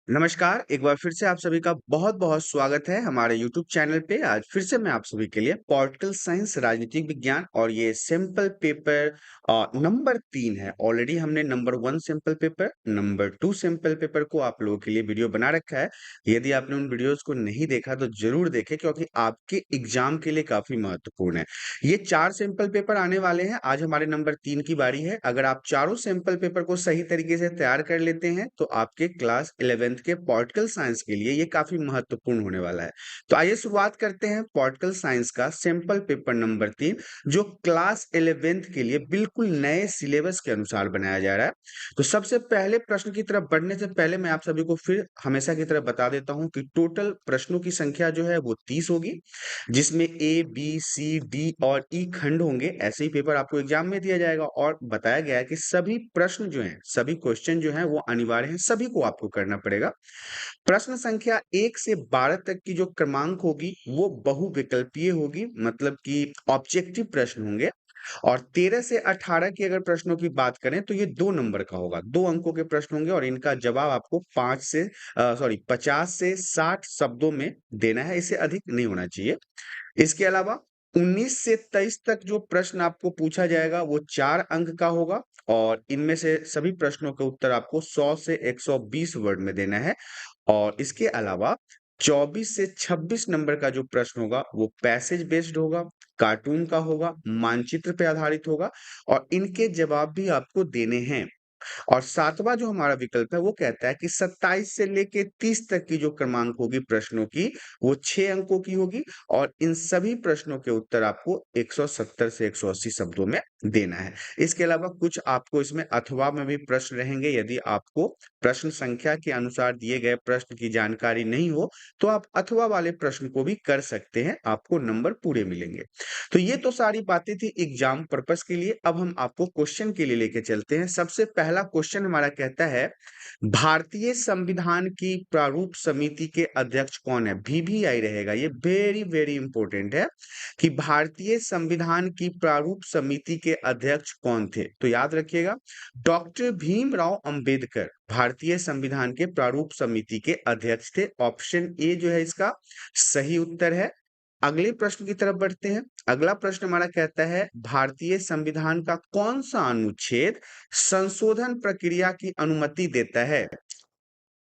नमस्कार, एक बार फिर से आप सभी का बहुत-बहुत स्वागत है हमारे यूट्यूब चैनल पे। आज फिर से मैं आप सभी के लिए पॉलिटिकल साइंस, राजनीतिक विज्ञान और ये सिंपल पेपर नंबर 3 है। ऑलरेडी हमने number 1 simple paper, number 2 simple paper को आप लोगों के लिए वीडियो बना रखा है। यदि आपने उन वीडियोज़ को नहीं देखा तो ज़रूर देखें क्योंकि आपके एग्ज़ाम के लिए काफ़ी महत्वपूर्ण है। ये 4 सिंपल पेपर आने वाले हैं, आज हमारे नंबर 3 की बारी है। अगर आप चारों सिंपल पेपर को सही तरीके से तैयार कर लेते हैं, तो आपके क्लास 11th के पॉलिटिकल साइंस के लिए ये काफ़ी महत्वपूर्ण होने वाला है। तो आइए शुरुआत करते हैं पॉलिटिकल साइंस का सिंपल पेपर नंबर 3 जो क्लास 11th के लिए बिल्कुल नए सिलेबस के अनुसार बनाया जा रहा है। तो सबसे पहले प्रश्न की तरफ बढ़ने से पहले मैं आप सभी को फिर हमेशा की तरह बता देता हूँ कि टोटल प्रश्नों की संख्या जो है वो 30 होगी। जिसमें ए, बी, सी, डी और ई खंड होंगे। ऐसे ही पेपर आपको एग्जाम में दिया जाएगा और बताया गया है कि सभी प्रश्न जो हैं, सभी क्वेश्चन जो हैं वो अनिवार्य हैं, सभी को आपको करना पड़ेगा। प्रश्न संख्या 1 से 12 तक की जो क्रमांक होगी वो बहुविकल्पीय होगी, मतलब कि ऑब्जेक्टिव प्रश्न होंगे। और 13 से 18 की अगर प्रश्नों की बात करें तो ये 2 नंबर का होगा, 2 अंकों के प्रश्न होंगे और इनका जवाब आपको 50 से 60 शब्दों में देना है, इससे अधिक नहीं होना चाहिए। इसके अलावा 19 से 23 तक जो प्रश्न आपको पूछा जाएगा वो 4 अंक का होगा और इनमें से सभी प्रश्नों के उत्तर आपको 100 से 120 वर्ड में देना है। और इसके अलावा 24 से 26 नंबर का जो प्रश्न होगा वो पैसेज बेस्ड होगा, कार्टून का होगा, मानचित्र पे आधारित होगा और इनके जवाब भी आपको देने हैं। और 7वां जो हमारा विकल्प है वो कहता है कि 27 से लेके 30 तक की जो क्रमांक होगी प्रश्नों की वो 6 अंकों की होगी और इन सभी प्रश्नों के उत्तर आपको 170 से 180 शब्दों में देना है। इसके अलावा कुछ आपको इसमें अथवा में भी प्रश्न रहेंगे। यदि आपको प्रश्न संख्या के अनुसार दिए गए प्रश्न की जानकारी नहीं हो तो आप अथवा वाले प्रश्न को भी कर सकते हैं, आपको नंबर पूरे मिलेंगे। तो ये तो सारी बातें थी एग्जाम पर्पस के लिए। अब हम आपको क्वेश्चन के लिए लेके चलते हैं। सबसे पहला क्वेश्चन हमारा कहता है भारतीय संविधान की प्रारूप समिति के अध्यक्ष कौन है? VVI रहेगा। ये वेरी वेरी इंपॉर्टेंट है कि भारतीय संविधान की प्रारूप समिति के अध्यक्ष कौन थे। तो याद रखिएगा, डॉक्टर भीमराव अंबेडकर भारतीय संविधान के प्रारूप समिति के अध्यक्ष थे। ऑप्शन ए जो है इसका सही उत्तर है। अगले प्रश्न की तरफ बढ़ते हैं। अगला प्रश्न हमारा कहता है भारतीय संविधान का कौन सा अनुच्छेद संशोधन प्रक्रिया की अनुमति देता है?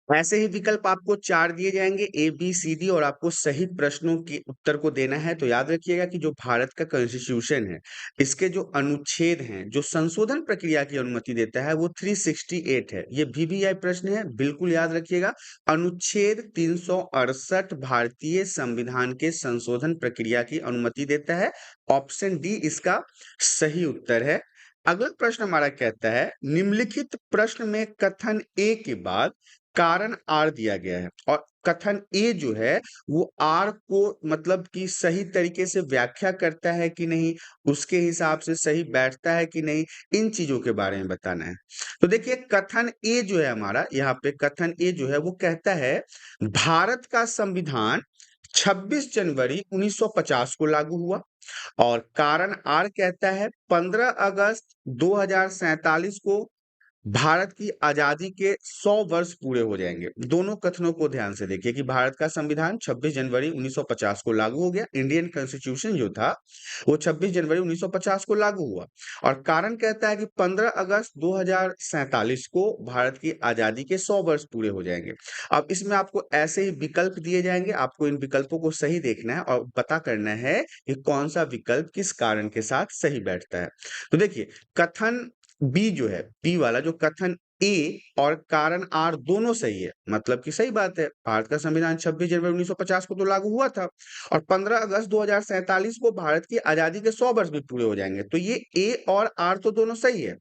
ऐसे ही विकल्प आपको 4 दिए जाएंगे, ए, बी, सी, डी और आपको सही प्रश्नों के उत्तर को देना है। तो याद रखिएगा कि जो भारत का कॉन्स्टिट्यूशन है, इसके जो अनुच्छेद हैं, जो संशोधन प्रक्रिया की अनुमति देता है, वो 368 है। ये VVI प्रश्न है, बिल्कुल याद रखिएगा। अनुच्छेद 368 भारतीय संविधान के संशोधन प्रक्रिया की अनुमति देता है। ऑप्शन डी इसका सही उत्तर है। अगला प्रश्न हमारा कहता है निम्नलिखित प्रश्न में कथन ए के बाद कारण आर दिया गया है और कथन ए जो है वो आर को मतलब कि सही तरीके से व्याख्या करता है कि नहीं, उसके हिसाब से सही बैठता है कि नहीं, इन चीजों के बारे में बताना है। तो देखिए कथन ए जो है हमारा, यहाँ पे कथन ए जो है वो कहता है भारत का संविधान 26 जनवरी 1950 को लागू हुआ। और कारण आर कहता है 15 अगस्त 2047 को भारत की आजादी के 100 वर्ष पूरे हो जाएंगे। दोनों कथनों को ध्यान से देखिए कि भारत का संविधान 26 जनवरी 1950 को लागू हो गया। इंडियन कॉन्स्टिट्यूशन जो था वो 26 जनवरी 1950 को लागू हुआ और कारण कहता है कि 15 अगस्त 2047 को भारत की आजादी के 100 वर्ष पूरे हो जाएंगे। अब इसमें आपको ऐसे ही विकल्प दिए जाएंगे, आपको इन विकल्पों को सही देखना है और पता करना है कि कौन सा विकल्प किस कारण के साथ सही बैठता है। तो देखिए कथन बी जो है, बी वाला जो कथन ए और कारण आर दोनों सही है, मतलब कि सही बात है। भारत का संविधान 26 जनवरी 1950 को तो लागू हुआ था और 15 अगस्त 2047 को भारत की आजादी के 100 वर्ष भी पूरे हो जाएंगे। तो ये ए और आर तो दोनों सही है।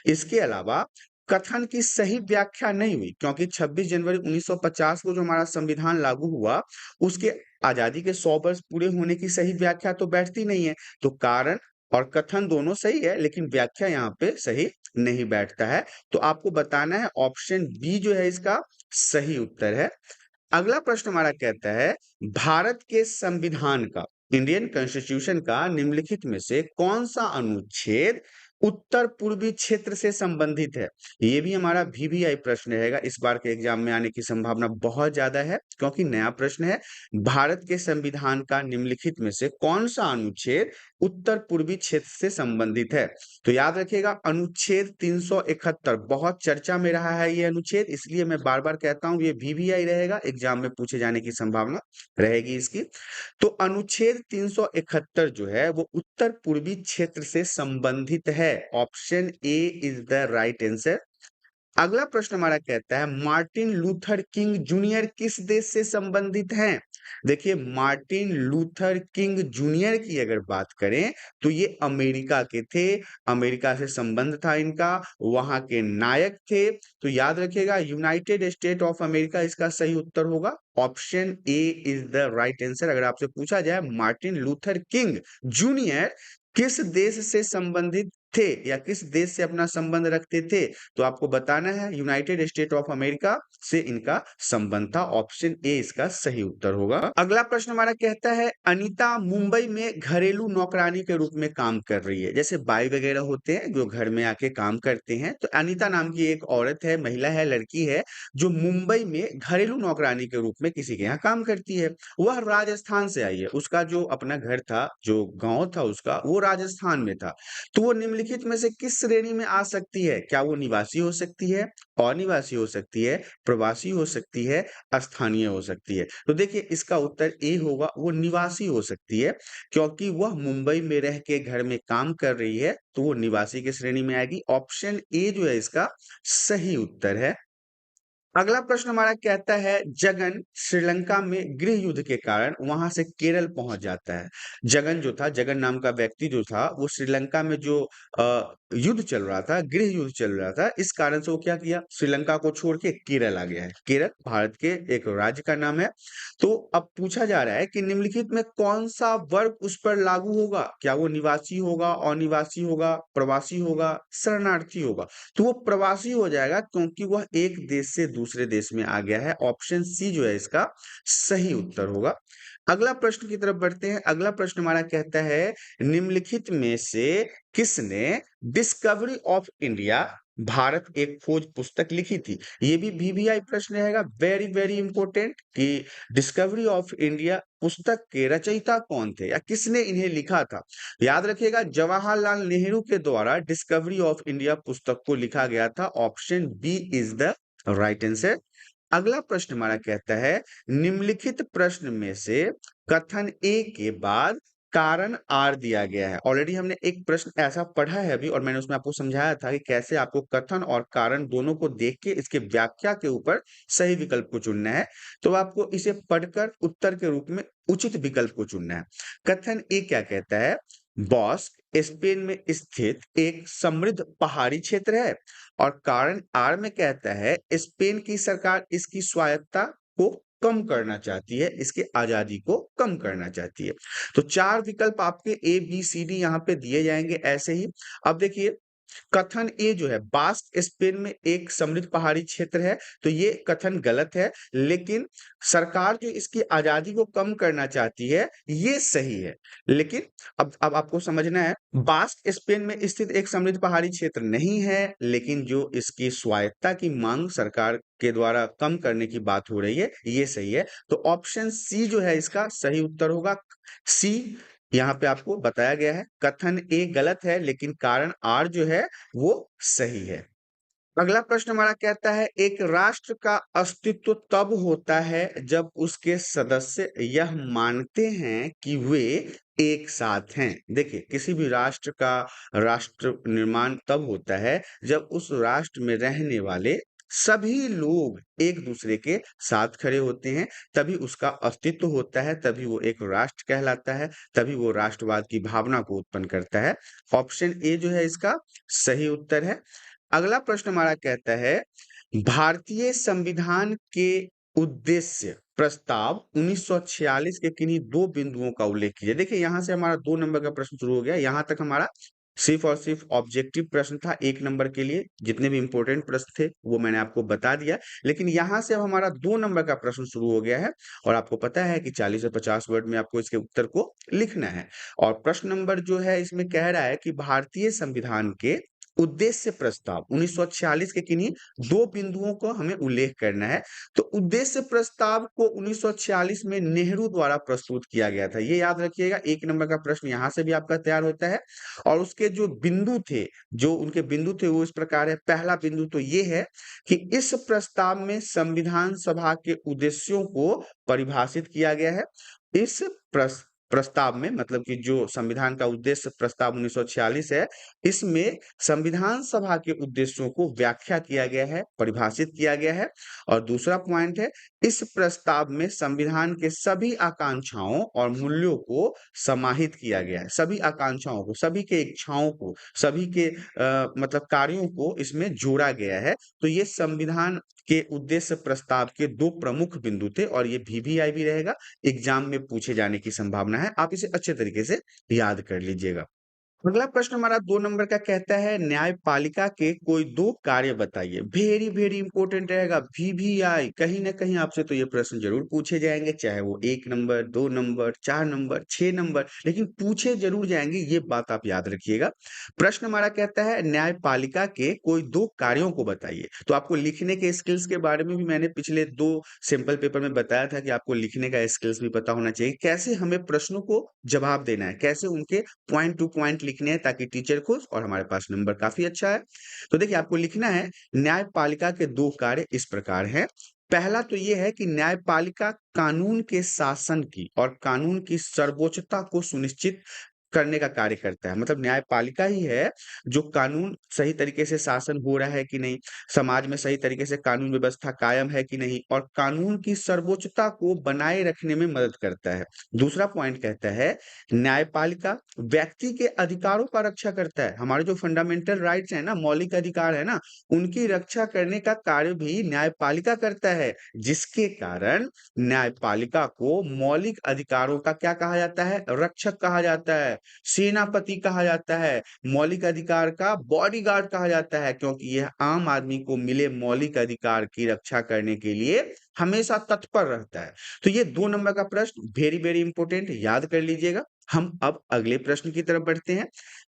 इसके अलावा कथन की सही व्याख्या नहीं हुई क्योंकि 26 जनवरी 1950 को जो हमारा संविधान लागू हुआ उसके आजादी के 100 वर्ष पूरे होने की सही व्याख्या तो बैठती नहीं है। तो कारण और कथन दोनों सही है लेकिन व्याख्या यहाँ पे सही नहीं बैठता है। तो आपको बताना है ऑप्शन बी जो है इसका सही उत्तर है। अगला प्रश्न हमारा कहता है भारत के संविधान का, इंडियन कॉन्स्टिट्यूशन का निम्नलिखित में से कौन सा अनुच्छेद उत्तर पूर्वी क्षेत्र से संबंधित है। ये भी हमारा वीवीआई प्रश्न रहेगा, इस बार के एग्जाम में आने की संभावना बहुत ज्यादा है क्योंकि नया प्रश्न है। भारत के संविधान का निम्नलिखित में से कौन सा अनुच्छेद उत्तर पूर्वी क्षेत्र से संबंधित है? तो याद रखिएगा अनुच्छेद 371 बहुत चर्चा में रहा है ये अनुच्छेद, इसलिए मैं बार बार कहता हूं ये वीवीआई रहेगा, एग्जाम में पूछे जाने की संभावना रहेगी इसकी। तो अनुच्छेद 371 जो है वो उत्तर पूर्वी क्षेत्र से संबंधित है। Option A is the right answer. अगला प्रश्न हमारा कहता है मार्टिन लूथर किंग जूनियर किस देश से संबंधित हैं? देखिए मार्टिन लूथर किंग जूनियर की अगर बात करें तो ये अमेरिका के थे, अमेरिका से संबंध था इनका, वहां के नायक थे। तो याद रखिएगा यूनाइटेड स्टेट ऑफ अमेरिका इसका सही उत्तर होगा। Option A is the right answer. अगर आपसे पूछा जाए मार्टिन लूथर किंग जूनियर किस देश से संबंधित थे या किस देश से अपना संबंध रखते थे, तो आपको बताना है यूनाइटेड स्टेट ऑफ अमेरिका से इनका संबंध था। ऑप्शन ए इसका सही उत्तर होगा। अगला प्रश्न हमारा कहता है अनीता मुंबई में घरेलू नौकरानी के रूप में काम कर रही है। जैसे बाई वगैरह होते हैं जो घर में आके काम करते हैं, तो अनीता नाम की एक औरत है, महिला है, लड़की है जो मुंबई में घरेलू नौकरानी के रूप में किसी के यहाँ काम करती है। वह राजस्थान से आई है, उसका जो अपना घर था, जो गांव था उसका, वो राजस्थान में था। तो वो निम्नलिखित में से किस श्रेणी में आ सकती है? क्या वो निवासी हो सकती है, अनिवासी हो सकती है, प्रवासी हो सकती है, स्थानीय हो सकती है? तो देखिए इसका उत्तर ए होगा, वो निवासी हो सकती है क्योंकि वह मुंबई में रह के घर में काम कर रही है, तो वो निवासी की श्रेणी में आएगी। ऑप्शन ए जो है इसका सही उत्तर है। अगला प्रश्न हमारा कहता है जगन श्रीलंका में गृह युद्ध के कारण वहां से केरल पहुंच जाता है। जगन जो था, जगन नाम का व्यक्ति जो था, वो श्रीलंका में जो युद्ध चल रहा था, गृह युद्ध चल रहा था, इस कारण से वो क्या किया, श्रीलंका को छोड़ के केरल आ गया है। केरल भारत के एक राज्य का नाम है। तो अब पूछा जा रहा है कि निम्नलिखित में कौन सा वर्ग उस पर लागू होगा? क्या वो निवासी होगा, अनिवासी होगा, प्रवासी होगा, शरणार्थी होगा? तो वो प्रवासी हो जाएगा क्योंकि वह एक देश से दूसरे देश में आ गया है। ऑप्शन सी जो है इसका सही उत्तर होगा। अगला प्रश्न की तरफ बढ़ते हैं। अगला प्रश्न हमारा कहता है निम्नलिखित में से किसने डिस्कवरी ऑफ इंडिया भारत एक खोज पुस्तक लिखी थी? ये भी वीवीआई प्रश्न रहेगा, वेरी वेरी इंपॉर्टेंट, कि डिस्कवरी ऑफ इंडिया पुस्तक के रचयिता कौन थे या किसने इन्हें लिखा था? याद रखिएगा जवाहरलाल नेहरू के द्वारा डिस्कवरी ऑफ इंडिया पुस्तक को लिखा गया था। Option B is the right answer. अगला प्रश्न हमारा कहता है निम्नलिखित प्रश्न में से कथन ए के बाद कारण आर दिया गया है। ऑलरेडी हमने एक प्रश्न ऐसा पढ़ा है अभी और मैंने उसमें आपको समझाया था कि कैसे आपको कथन और कारण दोनों को देख के इसके व्याख्या के ऊपर सही विकल्प को चुनना है। तो आपको इसे पढ़कर उत्तर के रूप में उचित विकल्प को चुनना है। कथन ए क्या कहता है? बॉस्क स्पेन में स्थित एक समृद्ध पहाड़ी क्षेत्र है। और कारण आर में कहता है स्पेन की सरकार इसकी स्वायत्तता को कम करना चाहती है, इसके आजादी को कम करना चाहती है। तो चार विकल्प आपके ए बी सी डी यहाँ पे दिए जाएंगे ऐसे ही। अब देखिए कथन ए जो है बास्क स्पेन में एक समृद्ध पहाड़ी क्षेत्र है, तो ये कथन गलत है, लेकिन सरकार जो इसकी आजादी को कम करना चाहती है ये सही है। लेकिन अब आपको समझना है बास्क स्पेन में स्थित एक समृद्ध पहाड़ी क्षेत्र नहीं है, लेकिन जो इसकी स्वायत्ता की मांग सरकार के द्वारा कम करने की बात हो रही है ये सही है। तो ऑप्शन सी जो है इसका सही उत्तर होगा। सी यहाँ पे आपको बताया गया है कथन ए गलत है लेकिन कारण आर जो है वो सही है। अगला प्रश्न हमारा कहता है एक राष्ट्र का अस्तित्व तब होता है जब उसके सदस्य यह मानते हैं कि वे एक साथ हैं। देखिए किसी भी राष्ट्र का राष्ट्र निर्माण तब होता है जब उस राष्ट्र में रहने वाले सभी लोग एक दूसरे के साथ खड़े होते हैं, तभी उसका अस्तित्व होता है, तभी वो एक राष्ट्र कहलाता है, तभी वो राष्ट्रवाद की भावना को उत्पन्न करता है। ऑप्शन ए जो है इसका सही उत्तर है। अगला प्रश्न हमारा कहता है भारतीय संविधान के उद्देश्य प्रस्ताव 1946 के किन्हीं दो बिंदुओं का उल्लेख कीजिए। देखिए यहां से हमारा 2 नंबर का प्रश्न शुरू हो गया, यहां तक हमारा सिर्फ़ और सिर्फ़ ऑब्जेक्टिव प्रश्न था 1 नंबर के लिए, जितने भी इम्पोर्टेंट प्रश्न थे, वो मैंने आपको बता दिया। लेकिन यहाँ से अब हमारा 2 नंबर का प्रश्न शुरू हो गया है और आपको पता है कि 40 से 50 वर्ड में आपको इसके उत्तर को लिखना है। और प्रश्न नंबर जो है इसमें कह रहा है कि भारतीय संविधान के उद्देश्य प्रस्ताव 1946 के किन्हीं 2 बिंदुओं को हमें उल्लेख करना है। तो उद्देश्य प्रस्ताव को 1946 में नेहरू द्वारा प्रस्तुत किया गया था। ये याद रखिएगा, 1 नंबर का प्रश्न यहाँ से भी आपका तैयार होता है। और उसके जो बिंदु थे, जो उनके बिंदु थे वो इस प्रकार है। पहला बिंदु तो ये है कि इस प्रस्ताव में संविधान सभा के उद्देश्यों को परिभाषित किया गया है। इस प्रस्ताव में मतलब कि जो संविधान का उद्देश्य प्रस्ताव 1946 है, इसमें संविधान सभा के उद्देश्यों को व्याख्या किया गया है, परिभाषित किया गया है। और दूसरा पॉइंट है, इस प्रस्ताव में संविधान के सभी आकांक्षाओं और मूल्यों को समाहित किया गया है। सभी आकांक्षाओं को, सभी के इच्छाओं को, सभी के मतलब कार्यों को इसमें जोड़ा गया है। तो ये संविधान के उद्देश्य प्रस्ताव के 2 प्रमुख बिंदु थे और ये वीवीआई भी रहेगा, एग्ज़ाम में पूछे जाने की संभावना है। आप इसे अच्छे तरीके से याद कर लीजिएगा। अगला प्रश्न हमारा 2 नंबर का कहता है न्यायपालिका के कोई 2 कार्य बताइए। वेरी वेरी इंपॉर्टेंट रहेगा वीवीआई, कहीं न कहीं आपसे तो ये प्रश्न ज़रूर पूछे जाएँगे, चाहे वो 1 नंबर, 2 नंबर, 4 नंबर, 6 नंबर, लेकिन पूछे ज़रूर जाएँगे, ये बात आप याद रखिएगा। प्रश्न हमारा कहता है न्यायपालिका के कोई 2 कार्यों को बताइए। तो आपको लिखने के स्किल्स के बारे में भी मैंने पिछले 2 सैंपल पेपर में बताया था कि आपको लिखने का स्किल्स भी पता होना चाहिए। कैसे हमें प्रश्नों को जवाब देना है, कैसे उनके पॉइंट टू पॉइंट लिखने हैं ताकि टीचर खुश और हमारे पास नंबर काफ़ी अच्छा है। तो देखिए आपको लिखना है न्यायपालिका के 2 कार्य इस प्रकार हैं। पहला तो ये है कि न्यायपालिका कानून के शासन की और कानून की सर्वोच्चता को सुनिश्चित करने का कार्य करता है। मतलब न्यायपालिका ही है जो कानून सही तरीके से शासन हो रहा है कि नहीं, समाज में सही तरीके से कानून व्यवस्था कायम है कि नहीं और कानून की सर्वोच्चता को बनाए रखने में मदद करता है। दूसरा पॉइंट कहता है न्यायपालिका व्यक्ति के अधिकारों का रक्षा करता है। हमारे जो फंडामेंटल राइट्स हैं ना, मौलिक अधिकार है ना, उनकी रक्षा करने का कार्य भी न्यायपालिका करता है, जिसके कारण न्यायपालिका को मौलिक अधिकारों का क्या कहा जाता है? रक्षक कहा जाता है, सेनापति कहा जाता है, मौलिक अधिकार का बॉडीगार्ड कहा जाता है, क्योंकि यह आम आदमी को मिले मौलिक अधिकार की रक्षा करने के लिए हमेशा तत्पर रहता है। तो ये 2 नंबर का प्रश्न वेरी वेरी इंपॉर्टेंट, याद कर लीजिएगा। हम अब अगले प्रश्न की तरफ बढ़ते हैं।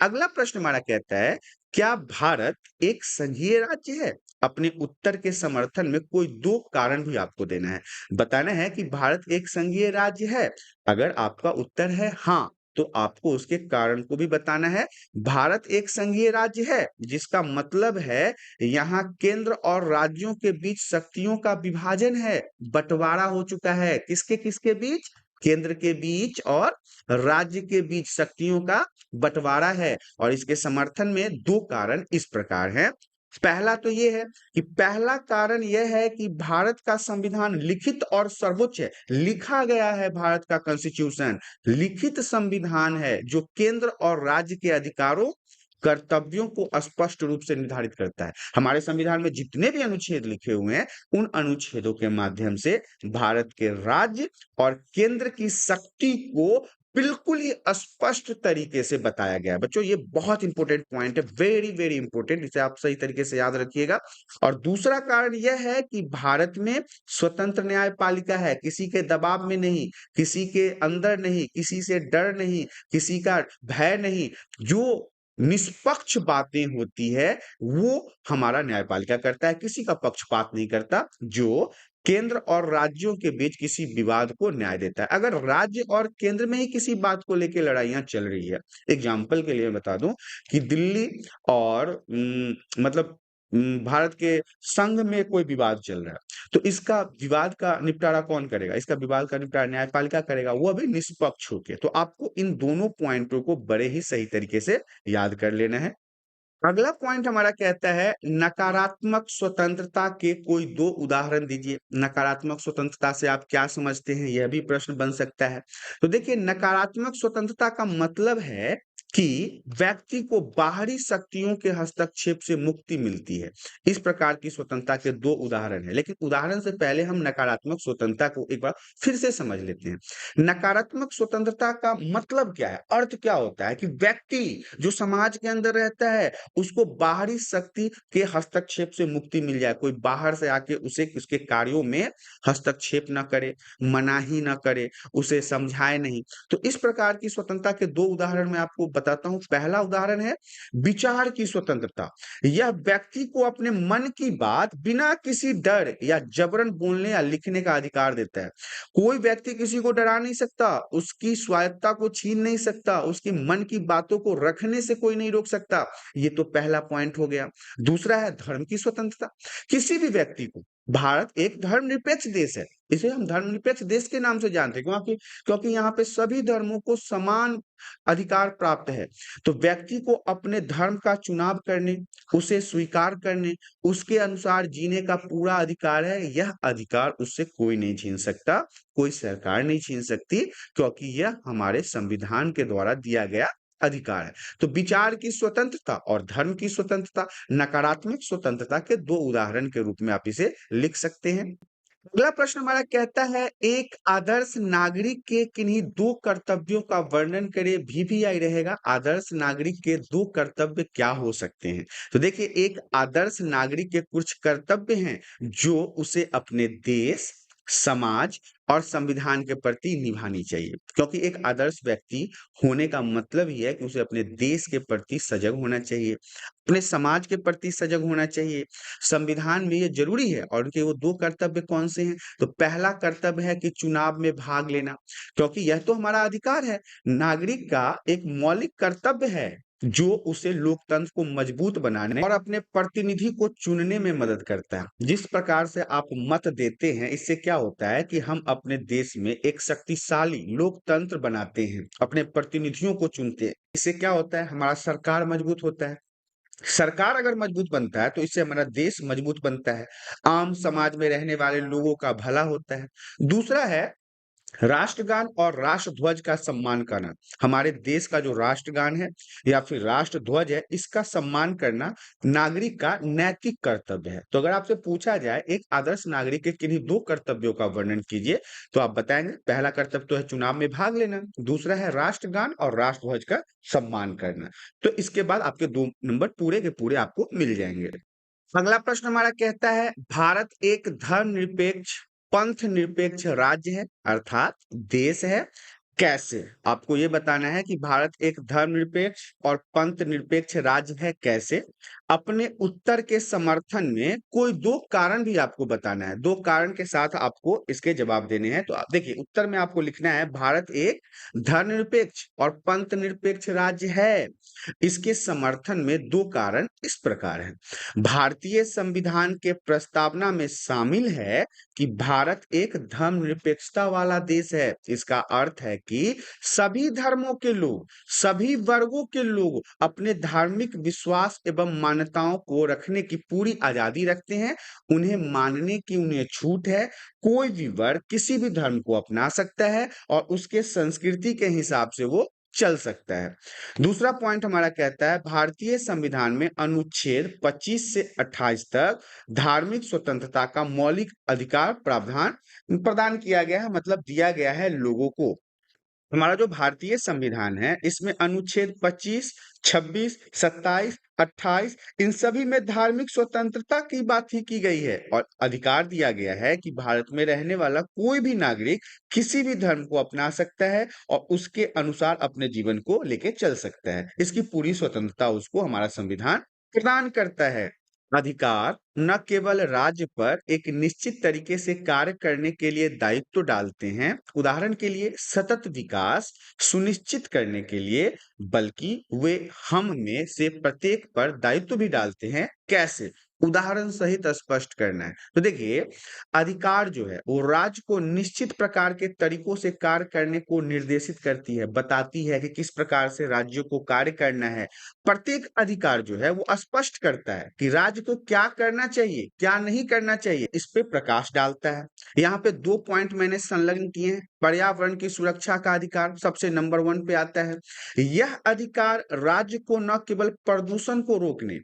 अगला प्रश्न हमारा कहता है, क्या भारत एक संघीय राज्य है? अपने उत्तर के समर्थन में कोई 2 कारण भी आपको देना है। बताना है कि भारत एक संघीय राज्य है। अगर आपका उत्तर है हाँ, तो आपको उसके कारण को भी बताना है। भारत एक संघीय राज्य है, जिसका मतलब है यहाँ केंद्र और राज्यों के बीच शक्तियों का विभाजन है, बँटवारा हो चुका है। किसके-किसके बीच? केंद्र के बीच और राज्य के बीच शक्तियों का बँटवारा है और इसके समर्थन में 2 कारण इस प्रकार हैं। पहला तो ये है कि पहला कारण यह है कि भारत का संविधान लिखित और सर्वोच्च है। लिखा गया है भारत का कॉन्स्टिट्यूशन, लिखित संविधान है जो केंद्र और राज्य के अधिकारों, कर्तव्यों को स्पष्ट रूप से निर्धारित करता है। हमारे संविधान में जितने भी अनुच्छेद लिखे हुए हैं, उन अनुच्छेदों के माध्यम से भारत के राज्य और केंद्र की शक्ति को बिल्कुल ही स्पष्ट तरीके से बताया गया है। बच्चों ये बहुत इंपॉर्टेंट पॉइंट है, वेरी वेरी इंपॉर्टेंट, इसे आप सही तरीके से याद रखिएगा। और दूसरा कारण यह है कि भारत में स्वतंत्र न्यायपालिका है, किसी के दबाव में नहीं, किसी के अंदर नहीं, किसी से डर नहीं, किसी का भय नहीं। जो निष्पक्ष बातें होती है वो हमारा न्यायपालिका करता है, किसी का पक्षपात नहीं करता, जो केंद्र और राज्यों के बीच किसी विवाद को न्याय देता है। अगर राज्य और केंद्र में ही किसी बात को लेके लड़ाइयाँ चल रही है, एग्जाम्पल के लिए बता दूं कि दिल्ली और मतलब भारत के संघ में कोई विवाद चल रहा है, तो इसका विवाद का निपटारा कौन करेगा? इसका विवाद का निपटारा न्यायपालिका करेगा, वो भी निष्पक्ष होके। तो आपको इन दोनों पॉइंटों को बड़े ही सही तरीके से याद कर लेना है। अगला पॉइंट हमारा कहता है नकारात्मक स्वतंत्रता के कोई 2 उदाहरण दीजिए। नकारात्मक स्वतंत्रता से आप क्या समझते हैं? यह भी प्रश्न बन सकता है। तो देखिए नकारात्मक स्वतंत्रता का मतलब है कि व्यक्ति को बाहरी शक्तियों के हस्तक्षेप से मुक्ति मिलती है। इस प्रकार की स्वतंत्रता के 2 उदाहरण हैं, लेकिन उदाहरण से पहले हम नकारात्मक स्वतंत्रता को एक बार फिर से समझ लेते हैं। नकारात्मक स्वतंत्रता का मतलब क्या है? अर्थ क्या होता है कि व्यक्ति जो समाज के अंदर रहता है, उसको बाहरी शक्ति के हस्तक्षेप से मुक्ति मिल जाए। कोई बाहर से आके उसे उसके कार्यों में हस्तक्षेप ना करे, मनाही ना करे, उसे समझाए नहीं। तो इस प्रकार की स्वतंत्रता के 2 उदाहरण मैं आपको बताता हूँ। पहला उदाहरण है विचार की स्वतंत्रता। यह व्यक्ति को अपने मन की बात बिना किसी डर या जबरन बोलने या लिखने का अधिकार देता है। कोई व्यक्ति किसी को डरा नहीं सकता, उसकी स्वायत्तता को छीन नहीं सकता, उसके मन की बातों को रखने से कोई नहीं रोक सकता। ये तो पहला पॉइंट हो गया। दूसरा है धर्म की स्वतंत्रता। किसी भी व्यक्ति को, भारत एक धर्मनिरपेक्ष देश है। इसे हम धर्मनिरपेक्ष देश के नाम से जानते हैं, क्योंकि यहाँ पे सभी धर्मों को समान अधिकार प्राप्त है। तो व्यक्ति को अपने धर्म का चुनाव करने, उसे स्वीकार करने, उसके अनुसार जीने का पूरा अधिकार है। यह अधिकार उससे कोई नहीं छीन सकता, कोई सरकार नहीं छीन सकती, क्योंकि यह हमारे संविधान के द्वारा दिया गया अधिकार है। तो विचार की स्वतंत्रता और धर्म की स्वतंत्रता, नकारात्मक स्वतंत्रता के 2 उदाहरण के रूप में आप इसे लिख सकते हैं। अगला प्रश्न हमारा कहता है, एक आदर्श नागरिक के किन्हीं 2 कर्तव्यों का वर्णन करें। वीवीआई रहेगा, आदर्श नागरिक के 2 कर्तव्य क्या हो सकते हैं? तो देखिए, एक आदर्श नागरिक के कुछ कर्तव्य हैं जो उसे अपने देश, समाज और संविधान के प्रति निभानी चाहिए। क्योंकि एक आदर्श व्यक्ति होने का मतलब ही है कि उसे अपने देश के प्रति सजग होना चाहिए, अपने समाज के प्रति सजग होना चाहिए। संविधान में ये जरूरी है। और उनके वो 2 कर्तव्य कौन से हैं? तो पहला कर्तव्य है कि चुनाव में भाग लेना, क्योंकि यह तो हमारा अधिकार है। नागरिक का एक मौलिक कर्तव्य है जो उसे लोकतंत्र को मजबूत बनाने और अपने प्रतिनिधि को चुनने में मदद करता है। जिस प्रकार से आप मत देते हैं, इससे क्या होता है कि हम अपने देश में एक शक्तिशाली लोकतंत्र बनाते हैं, अपने प्रतिनिधियों को चुनते हैं। इससे क्या होता है? हमारा सरकार मजबूत होता है। सरकार अगर मजबूत बनता है तो इससे हमारा देश मजबूत बनता है, आम समाज में रहने वाले लोगों का भला होता है। दूसरा है राष्ट्रगान और राष्ट्रध्वज का सम्मान करना। हमारे देश का जो राष्ट्रगान है या फिर राष्ट्रध्वज है, इसका सम्मान करना नागरिक का नैतिक कर्तव्य है। तो अगर आपसे पूछा जाए एक आदर्श नागरिक के किन्हीं 2 कर्तव्यों का वर्णन कीजिए, तो आप बताएंगे पहला कर्तव्य तो है चुनाव में भाग लेना, दूसरा है राष्ट्रगान और राष्ट्रध्वज का सम्मान करना। तो इसके बाद आपके 2 नंबर पूरे के पूरे आपको मिल जाएंगे। अगला प्रश्न हमारा कहता है, भारत एक धर्मनिरपेक्ष, पंथ निरपेक्ष राज्य है, अर्थात देश है। कैसे? आपको ये बताना है कि भारत एक धर्मनिरपेक्ष और पंथ निरपेक्ष राज्य है कैसे? अपने उत्तर के समर्थन में कोई 2 कारण भी आपको बताना है। 2 कारण के साथ आपको इसके जवाब देने हैं। तो आप देखिए, उत्तर में आपको लिखना है भारत एक धर्मनिरपेक्ष और पंथ निरपेक्ष राज्य है। इसके समर्थन में 2 कारण इस प्रकार हैं। भारतीय संविधान के प्रस्तावना में शामिल है कि भारत एक धर्मनिरपेक्षता वाला देश है। इसका अर्थ है कि सभी धर्मों के लोग, सभी वर्गों के लोग अपने धार्मिक विश्वास एवं मान्यताओं को रखने की पूरी आजादी रखते हैं। उन्हें मानने की उन्हें छूट है। कोई भी वर्ग किसी भी धर्म को अपना सकता है और उसके संस्कृति के हिसाब से वो चल सकता है। दूसरा पॉइंट हमारा कहता है, भारतीय संविधान में अनुच्छेद 25 से 28 तक धार्मिक स्वतंत्रता का मौलिक अधिकार प्रावधान प्रदान किया गया है, मतलब दिया गया है लोगों को। हमारा जो भारतीय संविधान है, इसमें अनुच्छेद 25, 26, 27, 28 इन सभी में धार्मिक स्वतंत्रता की बात ही की गई है और अधिकार दिया गया है कि भारत में रहने वाला कोई भी नागरिक किसी भी धर्म को अपना सकता है और उसके अनुसार अपने जीवन को लेके चल सकता है। इसकी पूरी स्वतंत्रता उसको हमारा संविधान प्रदान करता है। अधिकार न केवल राज्य पर एक निश्चित तरीके से कार्य करने के लिए दायित्व डालते हैं, उदाहरण के लिए सतत विकास सुनिश्चित करने के लिए, बल्कि वे हम में से प्रत्येक पर दायित्व भी डालते हैं। कैसे? उदाहरण सहित स्पष्ट करना है। तो देखिए, अधिकार जो है वो राज्य को निश्चित प्रकार के तरीकों से कार्य करने को निर्देशित करती है, बताती है कि किस प्रकार से राज्यों को कार्य करना है। प्रत्येक अधिकार जो है वो स्पष्ट करता है कि राज्य को क्या करना चाहिए, क्या नहीं करना चाहिए, इस पे प्रकाश डालता है। यहाँ पे 2 पॉइंट मैंने संलग्न किए हैं। पर्यावरण की सुरक्षा का अधिकार सबसे नंबर 1 पे आता है। यह अधिकार राज्य को न केवल प्रदूषण को रोकने,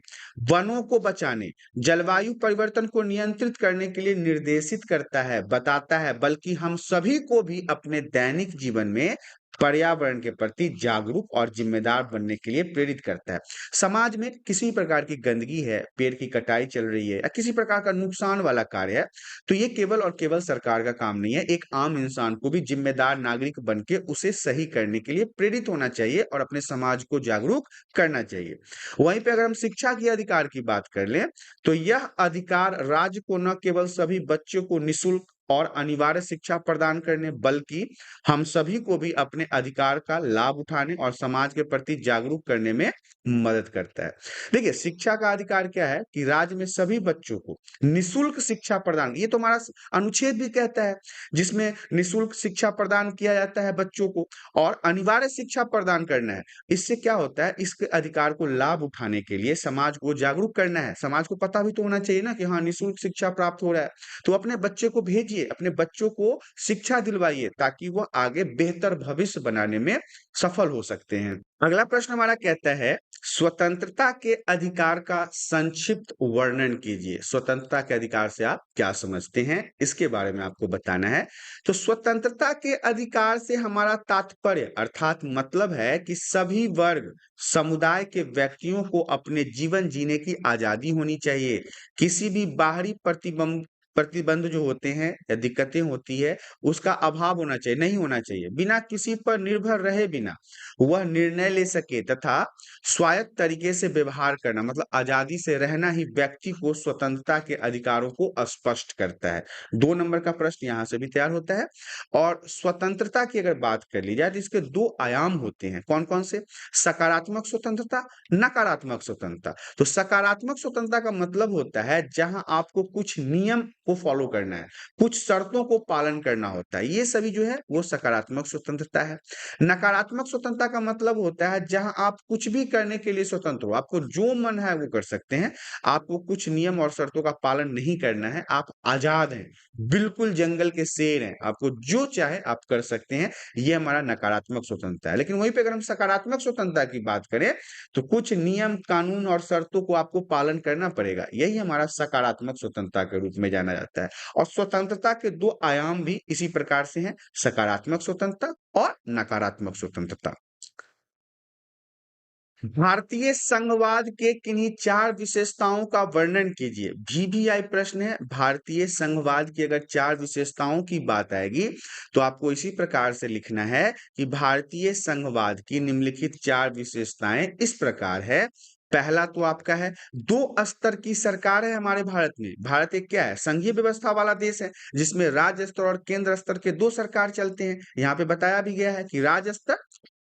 वनों को बचाने, जलवायु परिवर्तन को नियंत्रित करने के लिए निर्देशित करता है, बताता है, बल्कि हम सभी को भी अपने दैनिक जीवन में पर्यावरण के प्रति जागरूक और जिम्मेदार बनने के लिए प्रेरित करता है। समाज में किसी प्रकार की गंदगी है, पेड़ की कटाई चल रही है या किसी प्रकार का नुकसान वाला कार्य है, तो ये केवल और केवल सरकार का काम नहीं है। एक आम इंसान को भी जिम्मेदार नागरिक बन के उसे सही करने के लिए प्रेरित होना चाहिए और अपने समाज को जागरूक करना चाहिए। वहीं पे अगर हम शिक्षा के अधिकार की बात कर लें, तो यह अधिकार राज्य को न केवल सभी बच्चों को निःशुल्क और अनिवार्य शिक्षा प्रदान करने, बल्कि हम सभी को भी अपने अधिकार का लाभ उठाने और समाज के प्रति जागरूक करने में मदद करता है। देखिए, शिक्षा का अधिकार क्या है कि राज्य में सभी बच्चों को निःशुल्क शिक्षा प्रदान, ये तो हमारा अनुच्छेद भी कहता है, जिसमें निःशुल्क शिक्षा प्रदान किया जाता है बच्चों को, और अनिवार्य शिक्षा प्रदान करना है। इससे क्या होता है, इसके अधिकार को लाभ उठाने के लिए समाज को जागरूक करना है। समाज को पता भी तो होना चाहिए ना कि हाँ, निःशुल्क शिक्षा प्राप्त हो रहा है। तो अपने बच्चे को भेजिए, अपने बच्चों को शिक्षा दिलवाइए, ताकि वो आगे बेहतर भविष्य बनाने में सफल हो सकते हैं। अगला प्रश्न हमारा कहता है, स्वतंत्रता के अधिकार का संक्षिप्त वर्णन कीजिए। स्वतंत्रता के अधिकार से आप क्या समझते हैं, इसके बारे में आपको बताना है। तो स्वतंत्रता के अधिकार से हमारा तात्पर्य अर्थात मतलब है कि सभी वर्ग समुदाय के व्यक्तियों को अपने जीवन जीने की आजादी होनी चाहिए। किसी भी बाहरी प्रतिबंध जो होते हैं या दिक्कतें होती है, उसका अभाव होना चाहिए, नहीं होना चाहिए। बिना किसी पर निर्भर रहे बिना वह निर्णय ले सके तथा स्वायत्त तरीके से व्यवहार करना, मतलब आजादी से रहना ही व्यक्ति को स्वतंत्रता के अधिकारों को स्पष्ट करता है। 2 नंबर का प्रश्न यहाँ से भी तैयार होता है। और स्वतंत्रता की अगर बात कर ली जाए तो इसके 2 आयाम होते हैं। कौन-कौन से? सकारात्मक स्वतंत्रता, नकारात्मक स्वतंत्रता। तो सकारात्मक स्वतंत्रता का मतलब होता है जहां आपको कुछ नियम को फॉलो करना है, कुछ शर्तों को पालन करना होता है। ये सभी जो है वो सकारात्मक स्वतंत्रता है। नकारात्मक स्वतंत्रता का मतलब होता है जहां आप कुछ भी करने के लिए स्वतंत्र हो, आपको जो मन है वो कर सकते हैं, आपको कुछ नियम और शर्तों का पालन नहीं करना है, आप आजाद हैं, बिल्कुल जंगल के शेर हैं, आपको जो चाहे आप कर सकते हैं। ये हमारा नकारात्मक स्वतंत्रता है। लेकिन वहीं पे अगर हम सकारात्मक स्वतंत्रता की बात करें, तो कुछ नियम, कानून और शर्तों को आपको पालन करना पड़ेगा। यही हमारा सकारात्मक स्वतंत्रता के रूप में जाना जाता है। और स्वतंत्रता के 2 आयाम भी इसी प्रकार से हैं, सकारात्मक स्वतंत्रता और नकारात्मक स्वतंत्रता। भारतीय संघवाद के किन्हीं 4 विशेषताओं का वर्णन कीजिए। VVI प्रश्न है। भारतीय संघवाद की अगर 4 विशेषताओं की बात आएगी, तो आपको इसी प्रकार से लिखना है कि भारतीय संघवाद की निम्नलिखित 4 विशेषताएं इस प्रकार है। पहला तो आपका है, 2 स्तर की सरकार है हमारे भारत में। भारत एक क्या है? संघीय व्यवस्था वाला देश है, जिसमें राज्य स्तर और केंद्र स्तर के 2 सरकार चलते हैं। यहाँ पे बताया भी गया है कि राज्य स्तर,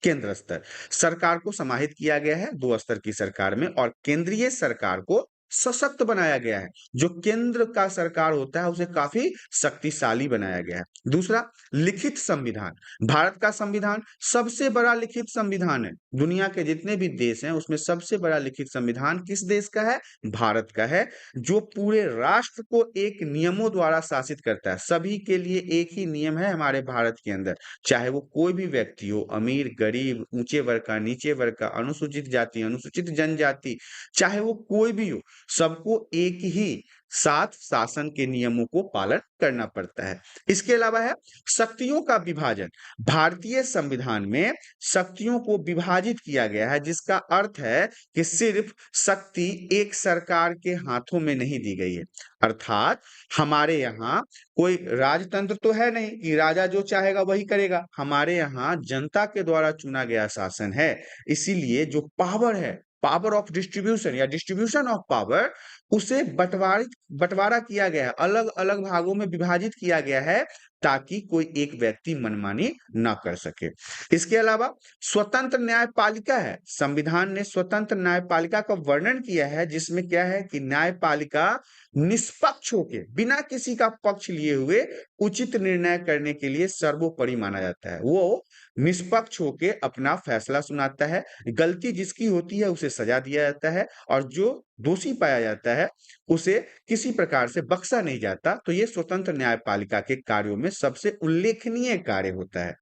केंद्र स्तर। सरकार को समाहित किया गया है 2 स्तर की सरकार में, और केंद्रीय सरकार को सशक्त बनाया गया है। जो केंद्र का सरकार होता है उसे काफी शक्तिशाली बनाया गया है। दूसरा, लिखित संविधान। भारत का संविधान सबसे बड़ा लिखित संविधान है। दुनिया के जितने भी देश हैं उसमें सबसे बड़ा लिखित संविधान किस देश का है? भारत का है, जो पूरे राष्ट्र को एक नियमों द्वारा शासित करता है। सभी के लिए एक ही नियम है हमारे भारत के अंदर, चाहे वो कोई भी व्यक्ति हो, अमीर, गरीब, ऊंचे वर्ग का, नीचे वर्ग का, अनुसूचित जाति, अनुसूचित जनजाति, चाहे वो कोई भी हो, सबको एक ही साथ शासन के नियमों को पालन करना पड़ता है। इसके अलावा है शक्तियों का विभाजन। भारतीय संविधान में शक्तियों को विभाजित किया गया है, जिसका अर्थ है कि सिर्फ शक्ति एक सरकार के हाथों में नहीं दी गई है। अर्थात हमारे यहाँ कोई राजतंत्र तो है नहीं कि राजा जो चाहेगा वही करेगा। हमारे यहाँ जनता के द्वारा चुना गया शासन है। इसीलिए जो पावर है, पावर ऑफ डिस्ट्रीब्यूशन या डिस्ट्रीब्यूशन ऑफ पावर, उसे बंटवारा किया गया है, अलग अलग भागों में विभाजित किया गया है, ताकि कोई एक व्यक्ति मनमानी ना कर सके। इसके अलावा स्वतंत्र न्यायपालिका है, संविधान ने स्वतंत्र न्यायपालिका का वर्णन किया है, जिसमें क्या है कि न्यायपालिका निष्पक्ष होके बिना किसी का पक्ष लिए हुए उचित निर्णय करने के लिए सर्वोपरि माना जाता है। वो निष्पक्ष होके अपना फैसला सुनाता है, गलती जिसकी होती है उसे सजा दिया जाता है और जो दोषी पाया जाता है उसे किसी प्रकार से बख्शा नहीं जाता। तो ये स्वतंत्र न्यायपालिका के कार्यों में सबसे उल्लेखनीय कार्य होता है।